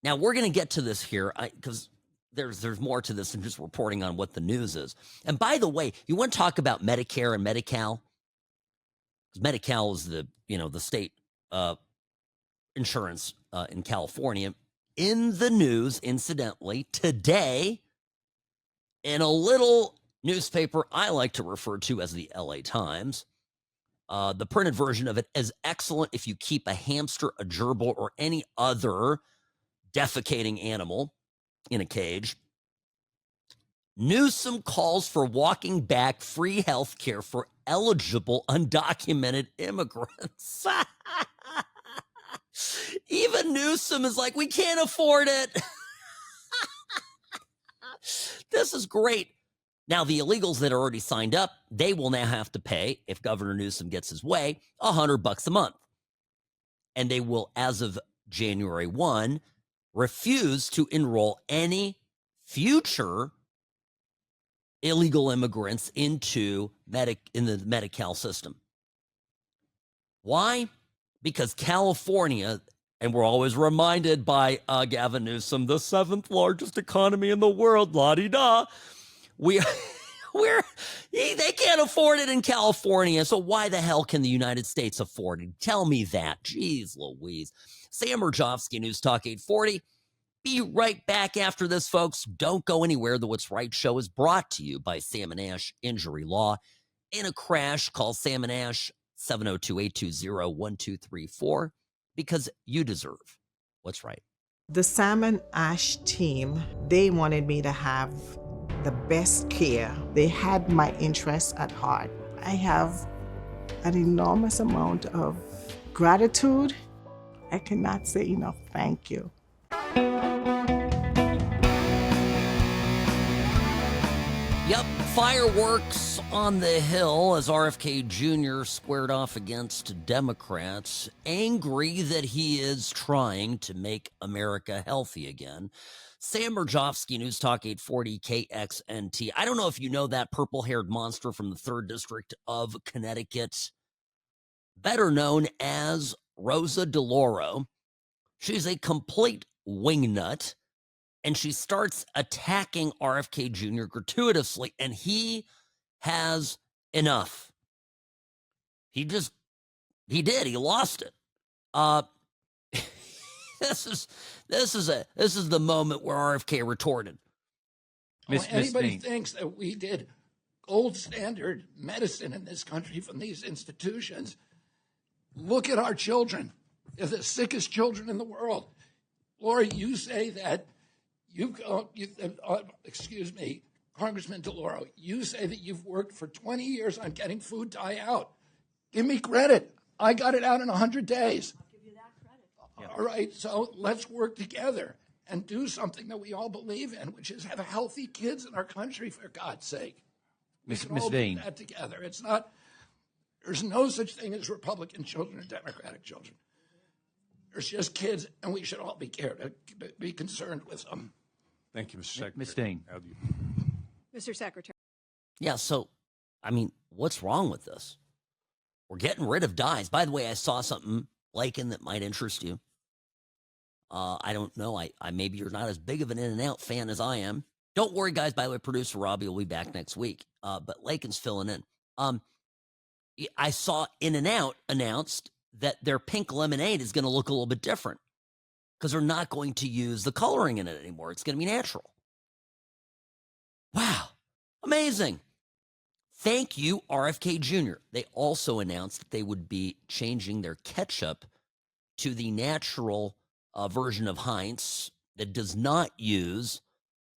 Now, we're going to get to this here because there's more to this than just reporting on what the news is. And by the way, you want to talk about Medicare and Medi-Cal? Medi-Cal is the state insurance in California. In the news, incidentally, today, in a little newspaper I like to refer to as the LA Times, the printed version of it is excellent if you keep a hamster, a gerbil, or any other defecating animal in a cage. Newsom calls for walking back free health care for eligible undocumented immigrants. Even Newsom is like, we can't afford it. This is great. Now, the illegals that are already signed up, they will now have to pay, if Governor Newsom gets his way, $100 a month. And they will, as of January 1, refuse to enroll any future illegal immigrants into the Medi-Cal system. Why? Because California, and we're always reminded by Gavin Newsom, the 7th largest economy in the world, la-di-da. They can't afford it in California, so why the hell can the United States afford it? Tell me that. Jeez Louise. Sam Murjovsky, News Talk 840. Be right back after this, folks. Don't go anywhere. The What's Right show is brought to you by Sam & Ash Injury Law. In a crash, call Sam & Ash 702-820-1234 because you deserve what's right. The Sam & Ash team, they wanted me to have the best care. They had my interests at heart. I have an enormous amount of gratitude. I cannot say enough thank you. Yep, fireworks on the Hill as RFK Jr. squared off against Democrats, angry that he is trying to make America healthy again. Sam Murjovsky, News Talk 840 KXNT. I don't know if you know that purple-haired monster from the 3rd District of Connecticut, better known as Rosa DeLauro. She's a complete wingnut. And she starts attacking RFK Jr. gratuitously, and he has enough. He lost it. This is the moment where RFK retorted. Anybody thinks that we did gold standard medicine in this country from these institutions, look at our children. They're the sickest children in the world. Laura, you say that excuse me, Congressman DeLauro, you say that you've worked for 20 years on getting food dye out. Give me credit. I got it out in 100 days. I'll give you that credit. All right, so let's work together and do something that we all believe in, which is have healthy kids in our country, for God's sake. Ms. Do Dean. that together. It's not, there's no such thing as Republican children or Democratic children. There's just kids, and we should all be concerned with them. Thank you, Mr. Secretary. Ms. Dean. Mr. Secretary. Yeah, so, I mean, what's wrong with this? We're getting rid of dyes. By the way, I saw something, Lakin, that might interest you. I don't know. I maybe you're not as big of an In-N-Out fan as I am. Don't worry, guys. By the way, producer Robbie will be back next week. But Lakin's filling in. I saw In-N-Out announced that their pink lemonade is going to look a little bit different because they're not going to use the coloring in it anymore. It's going to be natural. Wow. Amazing. Thank you, RFK Jr. They also announced that they would be changing their ketchup to the natural version of Heinz that does not use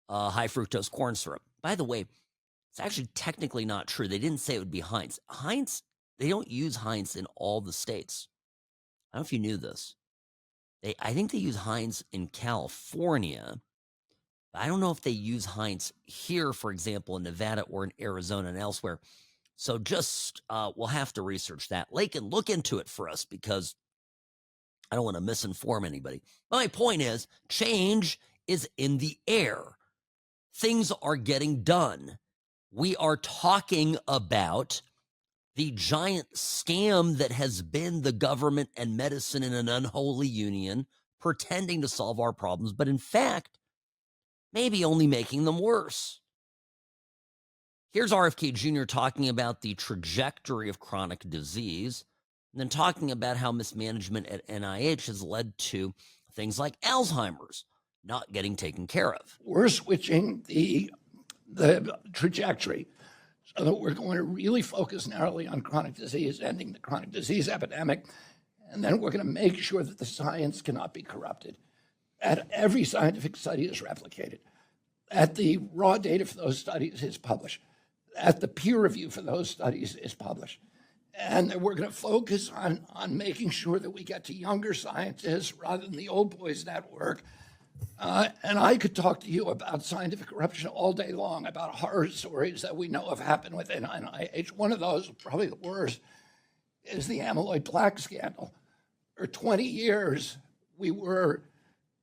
high fructose corn syrup. By the way, it's actually technically not true. They didn't say it would be Heinz. Heinz, they don't use Heinz in all the states. I don't know if you knew this. I think they use Heinz in California. I don't know if they use Heinz here, for example, in Nevada or in Arizona and elsewhere. So just, we'll have to research that. Lakin, look into it for us because I don't want to misinform anybody. My point is, change is in the air. Things are getting done. We are talking about the giant scam that has been the government and medicine in an unholy union, pretending to solve our problems. But in fact, maybe only making them worse. Here's RFK Jr. talking about the trajectory of chronic disease, and then talking about how mismanagement at NIH has led to things like Alzheimer's not getting taken care of. We're switching the trajectory so that we're going to really focus narrowly on chronic disease, ending the chronic disease epidemic, and then we're going to make sure that the science cannot be corrupted. That every scientific study is replicated, that the raw data for those studies is published, that the peer review for those studies is published. And we're going to focus on making sure that we get to younger scientists rather than the old boys network. And I could talk to you about scientific corruption all day long, about horror stories that we know have happened within NIH. One of those, probably the worst, is the amyloid plaque scandal. For 20 years, we were,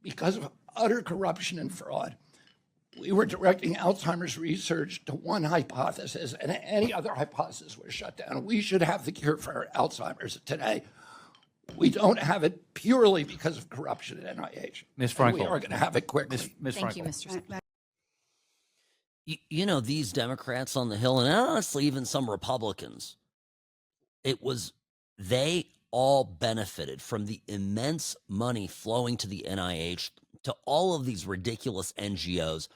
because of utter corruption and fraud, we were directing Alzheimer's research to one hypothesis, and any other hypothesis was shut down. We should have the cure for Alzheimer's today. We don't have it purely because of corruption at NIH. Ms. Frankel. We are going to have it quickly. Ms. Thank you, Frankel. Mr. Secretary. You know, these Democrats on the Hill, and honestly, even some Republicans, they all benefited from the immense money flowing to the NIH, to all of these ridiculous NGOs.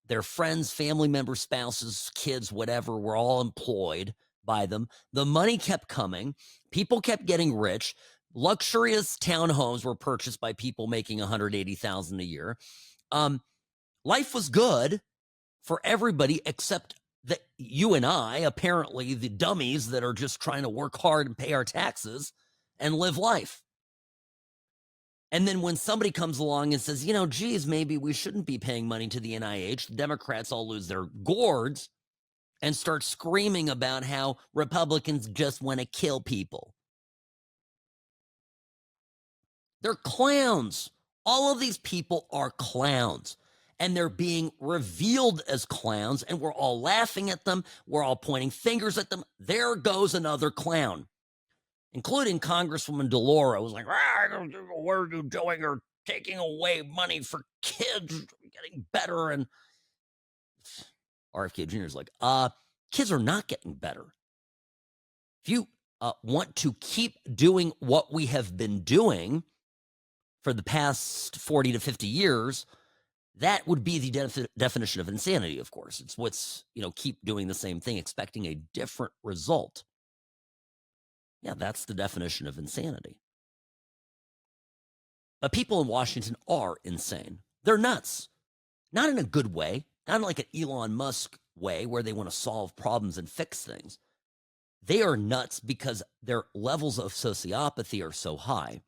Their friends, family members, spouses, kids, whatever, were all employed by them. The money kept coming. People kept getting rich. Luxurious townhomes were purchased by people making $180,000 a year. Life was good for everybody except that you and I, apparently the dummies that are just trying to work hard and pay our taxes and live life. And then when somebody comes along and says, geez, maybe we shouldn't be paying money to the NIH, the Democrats all lose their gourds and start screaming about how Republicans just want to kill people. They're clowns. All of these people are clowns, and they're being revealed as clowns, and we're all laughing at them. We're all pointing fingers at them. There goes another clown, including Congresswoman DeLauro, who's like, what are you doing? You're taking away money for kids getting better. And RFK Jr. is like, kids are not getting better. If you want to keep doing what we have been doing for the past 40 to 50 years, that would be the definition of insanity, of course. It's what's, keep doing the same thing, expecting a different result. Yeah, that's the definition of insanity. But people in Washington are insane. They're nuts. Not in a good way, not in like an Elon Musk way where they want to solve problems and fix things. They are nuts because their levels of sociopathy are so high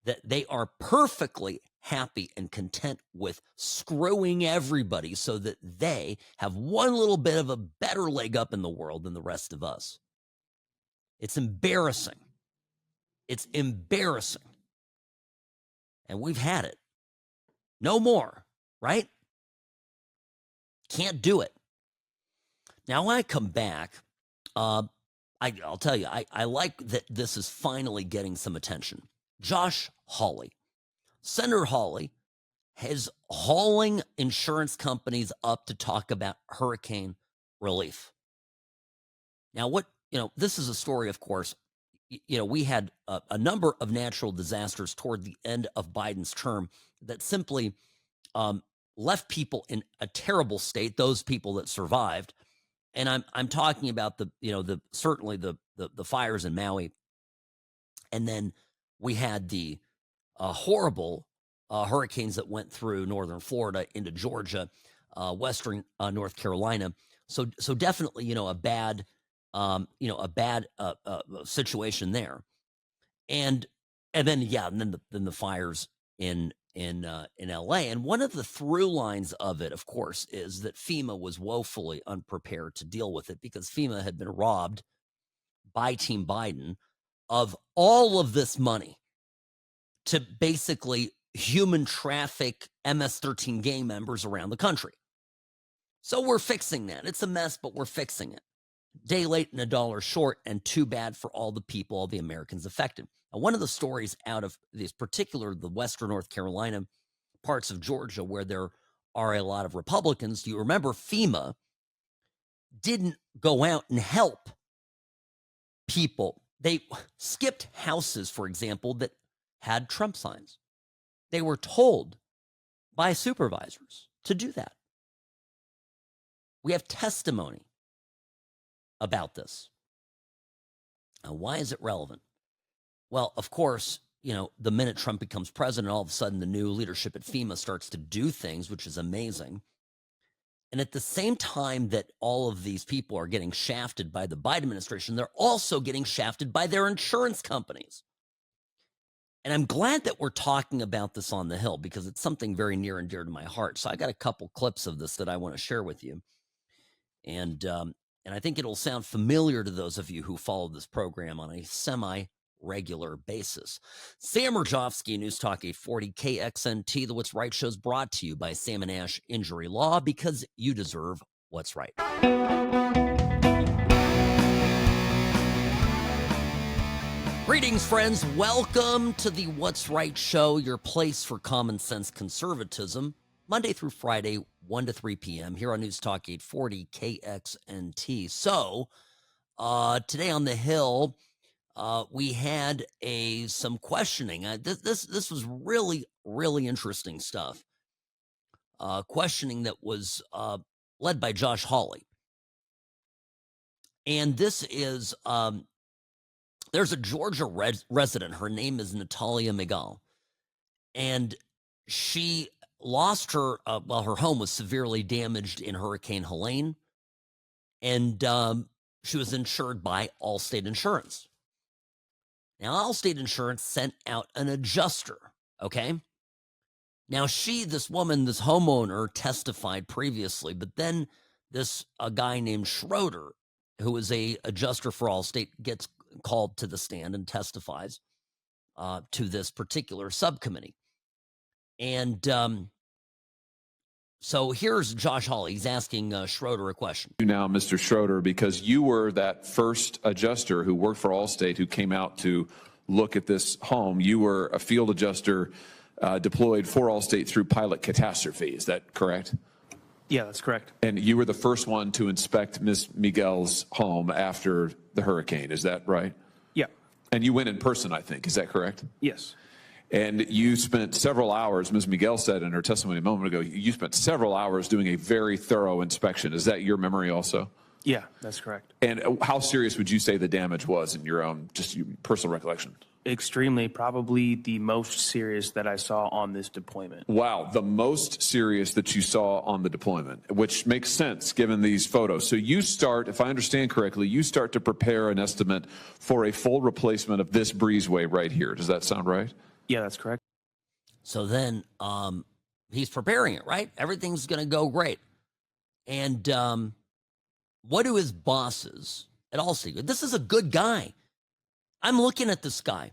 that they are perfectly happy and content with screwing everybody so that they have one little bit of a better leg up in the world than the rest of us. It's embarrassing. It's embarrassing. And we've had it. No more, right? Can't do it. Now, when I come back, I'll tell you, I like that this is finally getting some attention. Josh Hawley. Senator Hawley is hauling insurance companies up to talk about hurricane relief. Now, this is a story, of course. We had a number of natural disasters toward the end of Biden's term that simply left people in a terrible state, those people that survived. And I'm talking about certainly the fires in Maui. And then we had the horrible hurricanes that went through northern Florida into Georgia, western North Carolina. So definitely, a bad situation there. And then the fires in LA. And one of the through lines of it, of course, is that FEMA was woefully unprepared to deal with it because FEMA had been robbed by Team Biden of all of this money to basically human traffic MS-13 gang members around the country. So we're fixing that. It's a mess, but we're fixing it. Day late and a dollar short, and too bad for all the people, all the Americans affected. Now, one of the stories out of this particular, the western North Carolina, parts of Georgia, where there are a lot of Republicans. Do you remember FEMA didn't go out and help people? They skipped houses, for example, that had Trump signs. They were told by supervisors to do that. We have testimony about this. Now, why is it relevant? Well, of course, the minute Trump becomes president, all of a sudden the new leadership at FEMA starts to do things, which is amazing. And at the same time that all of these people are getting shafted by the Biden administration, they're also getting shafted by their insurance companies. And I'm glad that we're talking about this on the Hill because it's something very near and dear to my heart. So I got a couple clips of this that I want to share with you. And I think it'll sound familiar to those of you who follow this program on a semi-regular basis. Sam Rajovsky, News Talk 840 KXNT. The What's Right show is brought to you by Sam & Ash Injury Law, because you deserve what's right. Greetings, friends. Welcome to the What's Right show, your place for common sense conservatism, Monday through Friday, 1 to 3 p.m. here on News Talk 840 KXNT. So, today on the Hill, we had some questioning. This was really, really interesting stuff. Questioning that was led by Josh Hawley. And this is, there's a Georgia resident. Her name is Natalia Miguel. And she lost her home was severely damaged in Hurricane Helene. And she was insured by Allstate Insurance. Now, Allstate Insurance sent out an adjuster, okay? Now, this homeowner testified previously, but then a guy named Schroeder, who is a adjuster for Allstate, gets called to the stand and testifies to this particular subcommittee. And so here's Josh Hawley. He's asking Schroeder a question. Now, Mr. Schroeder, because you were that first adjuster who worked for Allstate who came out to look at this home. You were a field adjuster deployed for Allstate through pilot catastrophe. Is that correct? Yeah, that's correct. And you were the first one to inspect Ms. Miguel's home after the hurricane. Is that right? Yeah. And you went in person, I think. Is that correct? Yes. And you spent several hours, Ms. Miguel said in her testimony a moment ago, you spent several hours doing a very thorough inspection. Is that your memory also? Yeah, that's correct. And how serious would you say the damage was in your own, just your personal recollection? Extremely, probably the most serious that I saw on this deployment. Wow, the most serious that you saw on the deployment, which makes sense given these photos. So you start, if I understand correctly, you start to prepare an estimate for a full replacement of this breezeway right here. Does that sound right? Yeah, that's correct. So then he's preparing it, right? Everything's going to go great. And what do his bosses at Allstate? This is a good guy. I'm looking at this guy.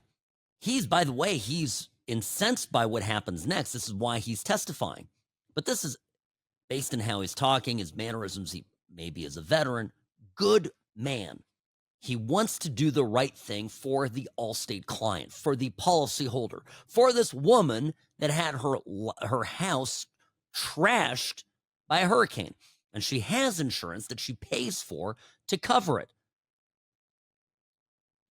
By the way, he's incensed by what happens next. This is why he's testifying. But this is based on how he's talking, his mannerisms. He maybe is a veteran. Good man. He wants to do the right thing for the Allstate client, for the policyholder, for this woman that had her house trashed by a hurricane. And she has insurance that she pays for to cover it.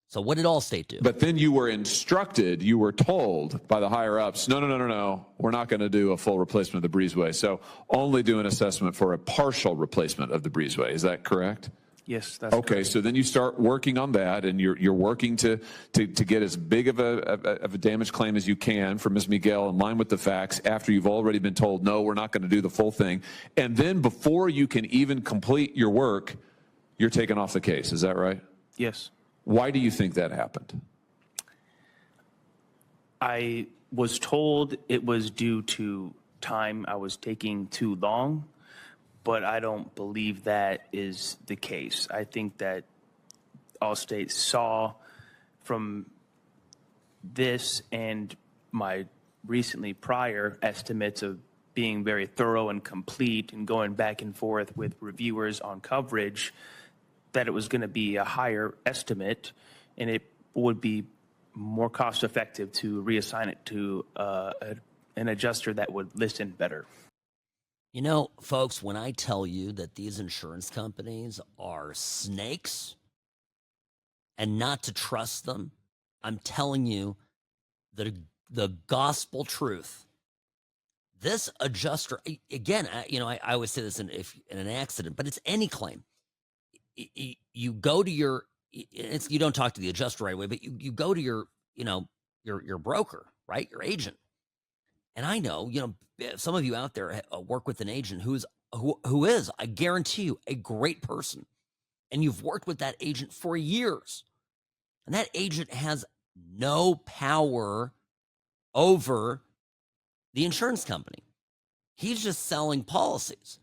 So what did Allstate do? But then you were instructed, you were told by the higher ups, no, we're not going to do a full replacement of the breezeway. So only do an assessment for a partial replacement of the breezeway. Is that correct? Yes, that's okay. correct. So then you start working on that, and you're working to get as big of a damage claim as you can for Ms. Miguel in line with the facts after you've already been told, no, we're not going to do the full thing. And then before you can even complete your work, you're taken off the case. Is that right? Yes. Why do you think that happened? I was told it was due to time I was taking too long, but I don't believe that is the case. I think that Allstate saw from this and my recently prior estimates of being very thorough and complete and going back and forth with reviewers on coverage that it was going to be a higher estimate and it would be more cost effective to reassign it to an adjuster that would listen better. You know, folks, when I tell you that these insurance companies are snakes and not to trust them, I'm telling you the gospel truth. This adjuster, again, I always say this in an accident, but it's any claim. You go to you don't talk to the adjuster right away, but you go to your broker, right? Your agent. And I know, some of you out there work with an agent who is, I guarantee you, a great person. And you've worked with that agent for years. And that agent has no power over the insurance company. He's just selling policies.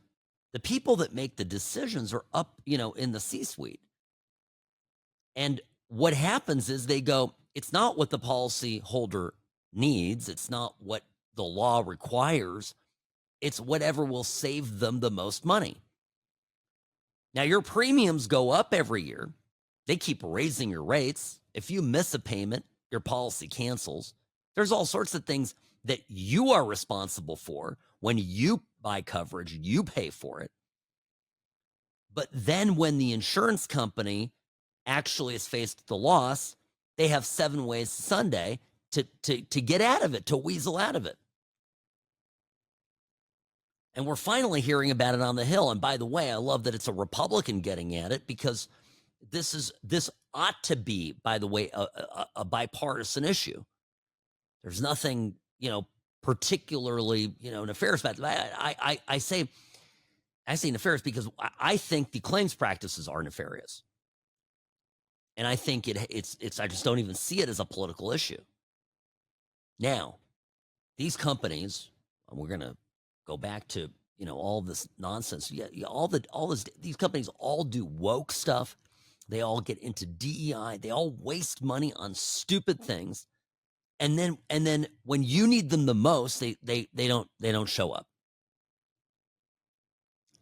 The people that make the decisions are up, in the C-suite. And what happens is they go, it's not what the policy holder needs. It's not what the law requires. It's whatever will save them the most money. Now, your premiums go up every year. They keep raising your rates. If you miss a payment, your policy cancels. There's all sorts of things that you are responsible for. When you buy coverage, you pay for it. But then when the insurance company actually is faced with the loss, they have 7 ways Sunday to get out of it, to weasel out of it. And we're finally hearing about it on the Hill. And by the way, I love that it's a Republican getting at it, because this ought to be, by the way, a bipartisan issue. There's nothing, particularly, nefarious about it. I say nefarious because I think the claims practices are nefarious. And I think I just don't even see it as a political issue. Now, these companies, and we're going to go back to, all this nonsense. Yeah, these companies all do woke stuff. They all get into DEI. They all waste money on stupid things. And then when you need them the most, they don't show up.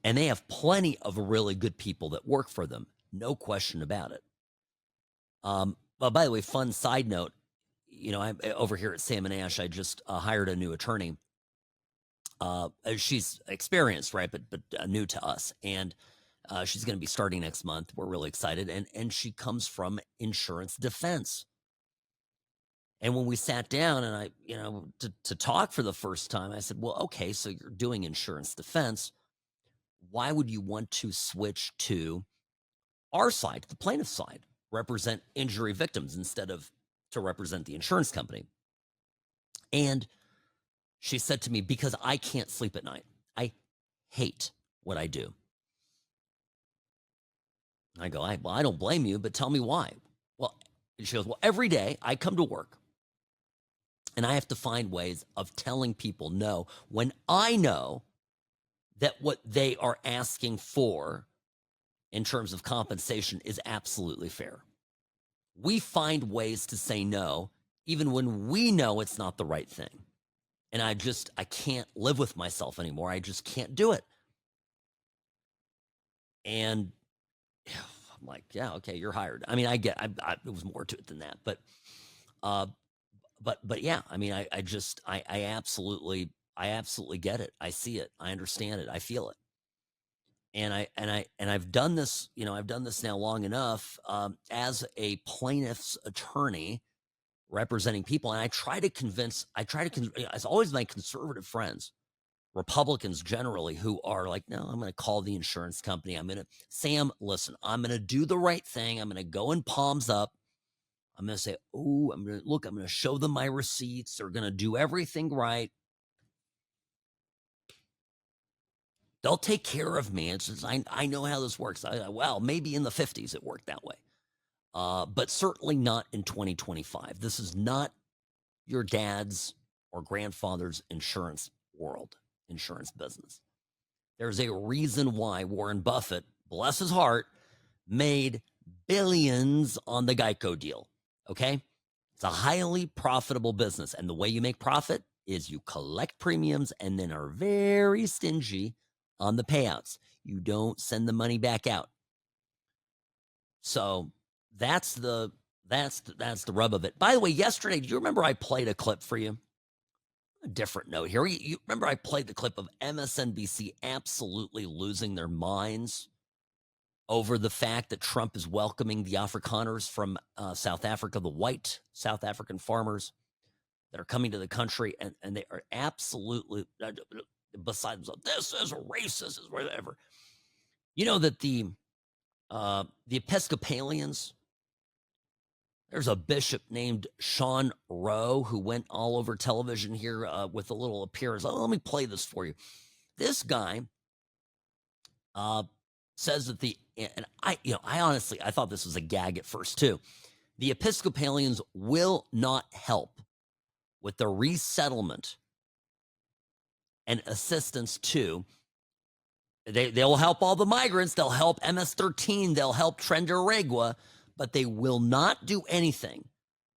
And they have plenty of really good people that work for them. No question about it. But by the way, fun side note, I'm over here at Sam & Ash. I just hired a new attorney. She's experienced, right, but new to us, and she's going to be starting next month. We're really excited, and she comes from insurance defense. And when we sat down and I, to talk for the first time, I said, well, okay, so you're doing insurance defense. Why would you want to switch to our side, the plaintiff side, represent injury victims instead of to represent the insurance company? And she said to me, because I can't sleep at night. I hate what I do. I go, I don't blame you, but tell me why. Well, she goes, well, every day I come to work and I have to find ways of telling people no when I know that what they are asking for in terms of compensation is absolutely fair. We find ways to say no, even when we know it's not the right thing. And I can't live with myself anymore. I just can't do it. And I'm like, yeah, okay, you're hired. I mean, it was more to it than that, but yeah, I mean, I absolutely get it. I see it. I understand it. I feel it. And I've done this, I've done this now long enough, as a plaintiff's attorney representing people. And I try to convince, it's always my conservative friends, Republicans generally, who are like, no, I'm going to call the insurance company. Sam, listen, I'm going to do the right thing. I'm going to go in palms up. I'm going to say, I'm going to show them my receipts. They're going to do everything right. They'll take care of me. It's just, I know how this works. Well, maybe in the 50s it worked that way. But certainly not in 2025. This is not your dad's or grandfather's insurance world, insurance business. There's a reason why Warren Buffett, bless his heart, made billions on the Geico deal, okay? It's a highly profitable business, and the way you make profit is you collect premiums and then are very stingy on the payouts. You don't send the money back out. So that's the rub of it. By the way, yesterday, do you remember I played a clip for you? a different note here. You remember I played the clip of MSNBC absolutely losing their minds over the fact that Trump is welcoming the Afrikaners from South Africa, the white South African farmers that are coming to the country, and they are absolutely beside themselves. This is racist, is whatever. You know that the Episcopalians, there's a bishop named Sean Rowe who went all over television here with a little appearance. Oh, let me play this for you. This guy says that I honestly, I thought this was a gag at first too. The Episcopalians will not help with the resettlement and assistance to, they'll help all the migrants, they'll help MS-13, they'll help Trenderegua, but they will not do anything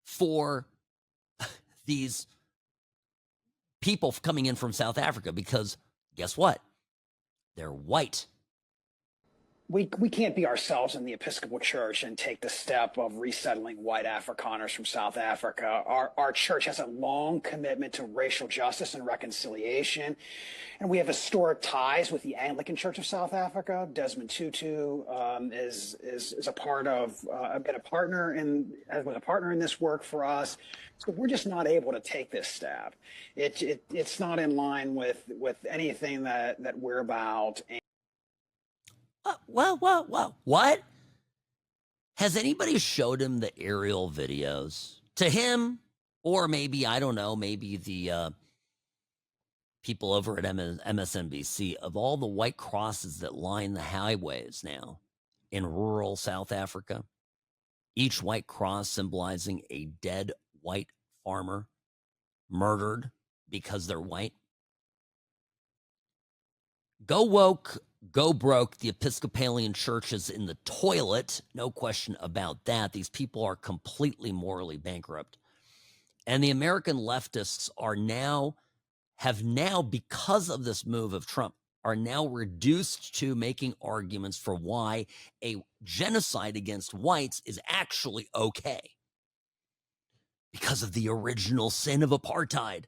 for these people coming in from South Africa because guess what? They're white. We can't be ourselves in the Episcopal Church and take the step of resettling white Afrikaners from South Africa. Our church has a long commitment to racial justice and reconciliation, and we have historic ties with the Anglican Church of South Africa. Desmond Tutu is a part of, been a partner in this work for us. So we're just not able to take this step. It's not in line with anything that we're about. What? Has anybody showed him the aerial videos to him? Or maybe, I don't know, maybe the people over at MSNBC of all the white crosses that line the highways now in rural South Africa? Each white cross symbolizing a dead white farmer murdered because they're white. Go woke, go broke. The Episcopalian Church is in the toilet. No question about that. These people are completely morally bankrupt. And the American leftists have now, because of this move of Trump, are now reduced to making arguments for why a genocide against whites is actually okay. Because of the original sin of apartheid.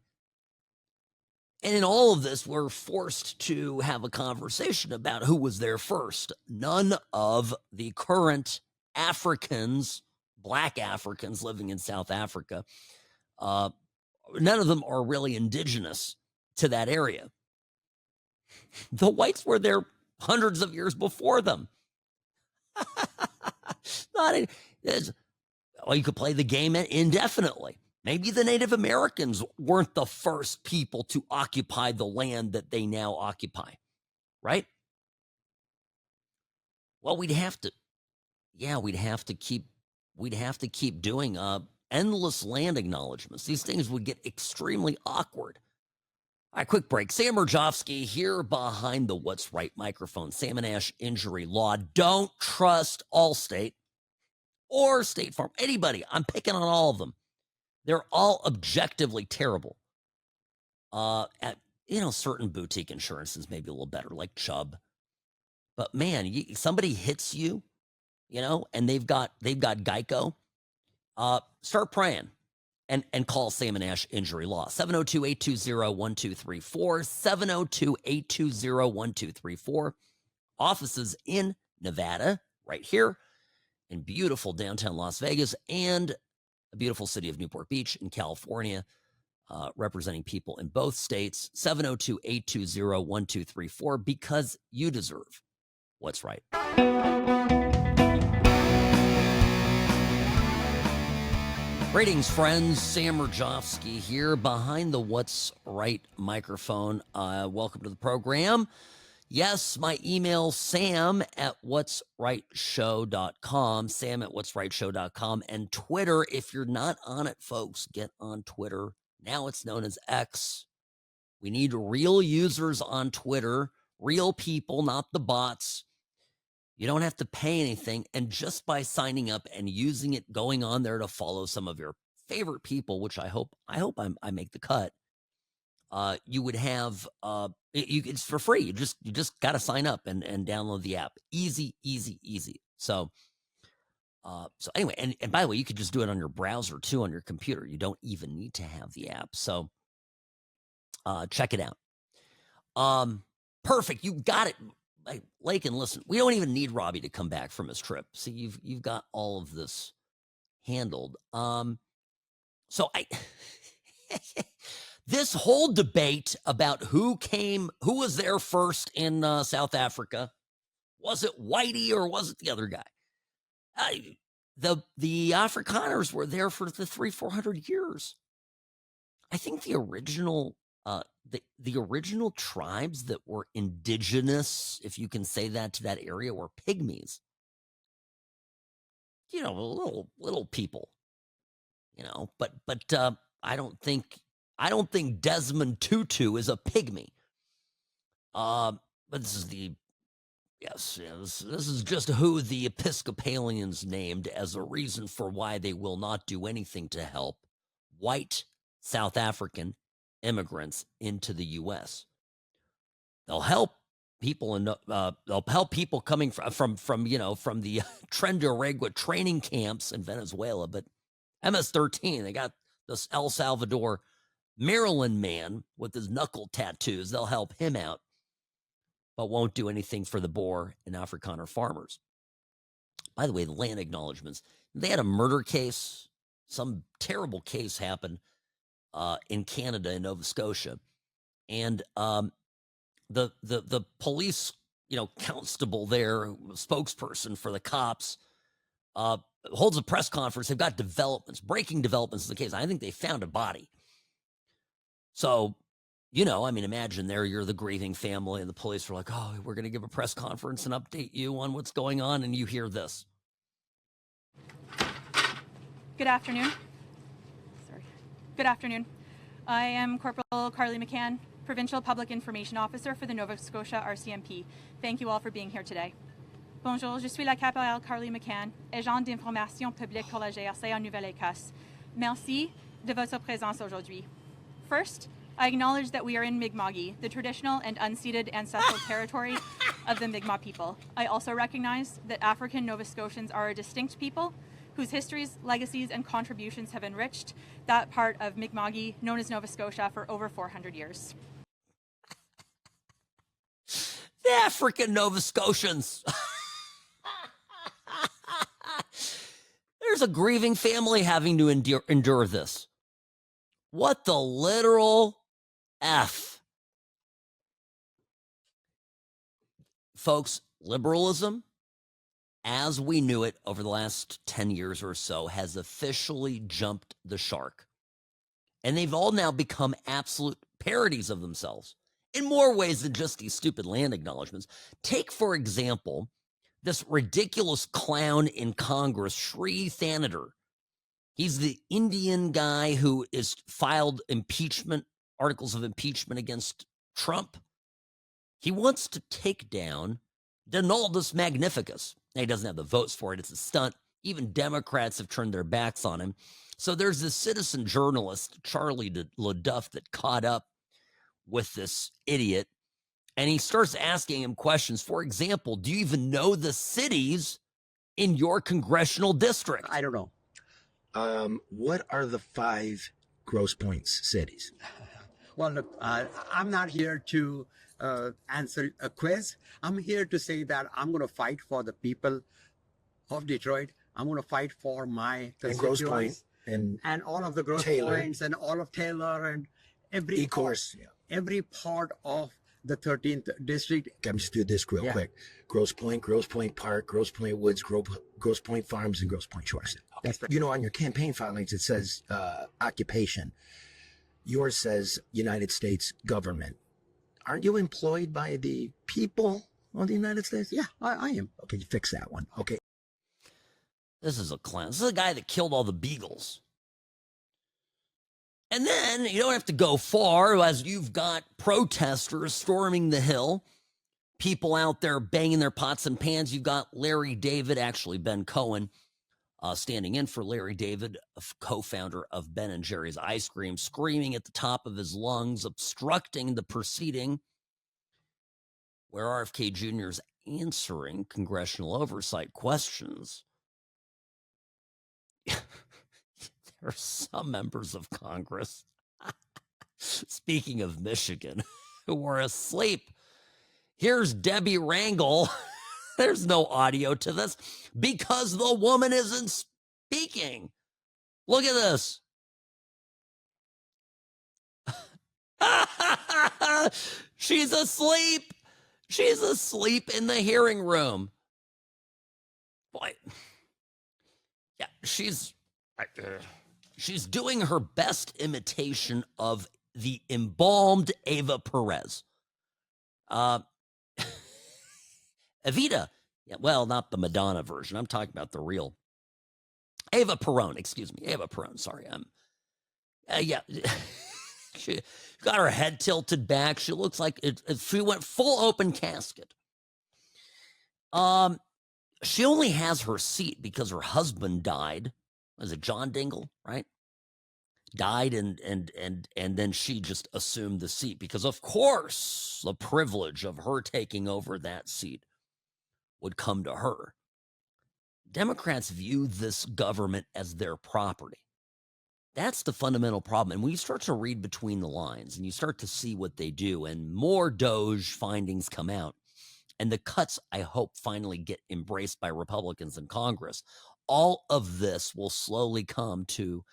And in all of this, we're forced to have a conversation about who was there first. None of the current Africans, black Africans living in South Africa, none of them are really indigenous to that area. The whites were there hundreds of years before them. You could play the game indefinitely. Maybe the Native Americans weren't the first people to occupy the land that they now occupy, right? Well, we'd have to keep doing endless land acknowledgments. These things would get extremely awkward. All right, quick break. Sam Murjovsky here behind the What's Right microphone. Sam and Ash Injury Law. Don't trust Allstate or State Farm. Anybody. I'm picking on all of them. They're all objectively terrible. At certain boutique insurances maybe a little better, like Chubb. But man, somebody hits you, and they've got Geico. Start praying and call Sam and Ash Injury Law. 702-820-1234. 702-820-1234. Offices in Nevada, right here in beautiful downtown Las Vegas, and a beautiful city of Newport Beach in California, representing people in both states. 702-820-1234, because you deserve what's right. Greetings, friends. Sam Murjovsky here behind the What's Right microphone. Welcome to the program. Yes, my email, sam@whatsrightshow.com, sam@whatsrightshow.com, and Twitter. If you're not on it, folks, get on Twitter. Now it's known as X. We need real users on Twitter, real people, not the bots. You don't have to pay anything, and just by signing up and using it, going on there to follow some of your favorite people, which I hope I make the cut. You would have it's for free. You just got to sign up and download the app. Easy. So anyway, and by the way, you could just do it on your browser too, on your computer. You don't even need to have the app. So Check it out. Perfect. You got it. Lakin, listen, we don't even need Robbie to come back from his trip. See, you've got all of this handled. So this whole debate about who was there first in South Africa, was it Whitey or was it the other guy? The Afrikaners were there for the 300-400 years. I think the original the original tribes that were indigenous, if you can say that, to that area were pygmies. You know, little people. You know, but I don't think Desmond Tutu is a pygmy. But this is this is just who the Episcopalians named as a reason for why they will not do anything to help white South African immigrants into the U.S. They'll help people they'll help people coming from the Trenderegua training camps in Venezuela, but MS-13, they got this El Salvador, Maryland man with his knuckle tattoos. They'll help him out, but won't do anything for the Boer and Afrikaner farmers. By the way, the land acknowledgements, they had a murder case, some terrible case happened in Canada, in Nova Scotia. And the police, constable there, spokesperson for the cops, holds a press conference. They've got breaking developments in the case. I think they found a body. So, imagine you're the grieving family and the police are like, oh, we're going to give a press conference and update you on what's going on. And you hear this. Good afternoon. Good afternoon. I am Corporal Carly McCann, Provincial Public Information Officer for the Nova Scotia RCMP. Thank you all for being here today. Bonjour, je suis la caporale Carly McCann, agent d'information publique pour la GRC en Nouvelle-Écosse. Merci de votre présence aujourd'hui. First, I acknowledge that we are in Mi'kmaq, the traditional and unceded ancestral territory of the Mi'kmaq people. I also recognize that African Nova Scotians are a distinct people whose histories, legacies, and contributions have enriched that part of Mi'kmaq known as Nova Scotia for over 400 years. The African Nova Scotians. There's a grieving family having to endure this. What the literal F? Folks, liberalism, as we knew it over the last 10 years or so, has officially jumped the shark. And they've all now become absolute parodies of themselves in more ways than just these stupid land acknowledgments. Take, for example, this ridiculous clown in Congress, Sri Thanagar. He's the Indian guy who is filed articles of impeachment against Trump. He wants to take down Donaldus Magnificus. Now, he doesn't have the votes for it. It's a stunt. Even Democrats have turned their backs on him. So there's this citizen journalist, Charlie LaDuff, that caught up with this idiot. And he starts asking him questions. For example, do you even know the cities in your congressional district? I don't know. What are the 5 Grosse Points cities? Well, look, I'm not here to answer a quiz. I'm here to say that I'm going to fight for the people of Detroit. I'm going to fight for my Grosse Pointe and all of the Grosse Points and all of Taylor and every part of the 13th district. I'm just do this real quick. Grosse Pointe Park, Grosse Pointe Woods, Grosse Pointe Farms, and Grosse Pointe Shores. Okay. That's right. On your campaign filings, it says occupation. Yours says United States government. Aren't you employed by the people of the United States? Yeah, I am. Okay, you fix that one. Okay. This is a clown. This is a guy that killed all the beagles. And then you don't have to go far as you've got protesters storming the Hill, people out there banging their pots and pans. You've got Larry David, actually Ben Cohen, standing in for Larry David, a co-founder of Ben & Jerry's Ice Cream, screaming at the top of his lungs, obstructing the proceeding where RFK Jr. is answering congressional oversight questions. There are some members of Congress Speaking of Michigan, who are asleep, here's Debbie Wrangle. There's no audio to this because the woman isn't speaking. Look at this. She's asleep. She's asleep in the hearing room. Boy. Yeah, she's doing her best imitation of the embalmed Eva Perez. Evita, yeah, well, not the Madonna version. I'm talking about the real Eva Perón. Excuse me, Eva Perón. Sorry, yeah. She got her head tilted back. She looks like she went full open casket. She only has her seat because her husband died. Was it John Dingell, right? Died and then she just assumed the seat because, of course, the privilege of her taking over that seat would come to her. Democrats view this government as their property. That's the fundamental problem. And when you start to read between the lines and you start to see what they do and more Doge findings come out, and the cuts, I hope, finally get embraced by Republicans in Congress, all of this will slowly come to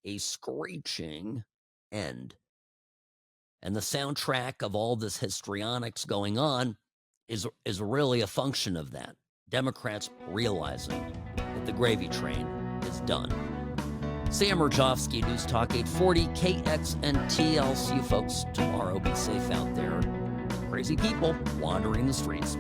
a screeching end. And the soundtrack of all this histrionics going on is really a function of that. Democrats realizing that the gravy train is done. Sam Murjovsky, News Talk 840 KXNT. I'll see you folks tomorrow. Be safe out there. Crazy people wandering the streets.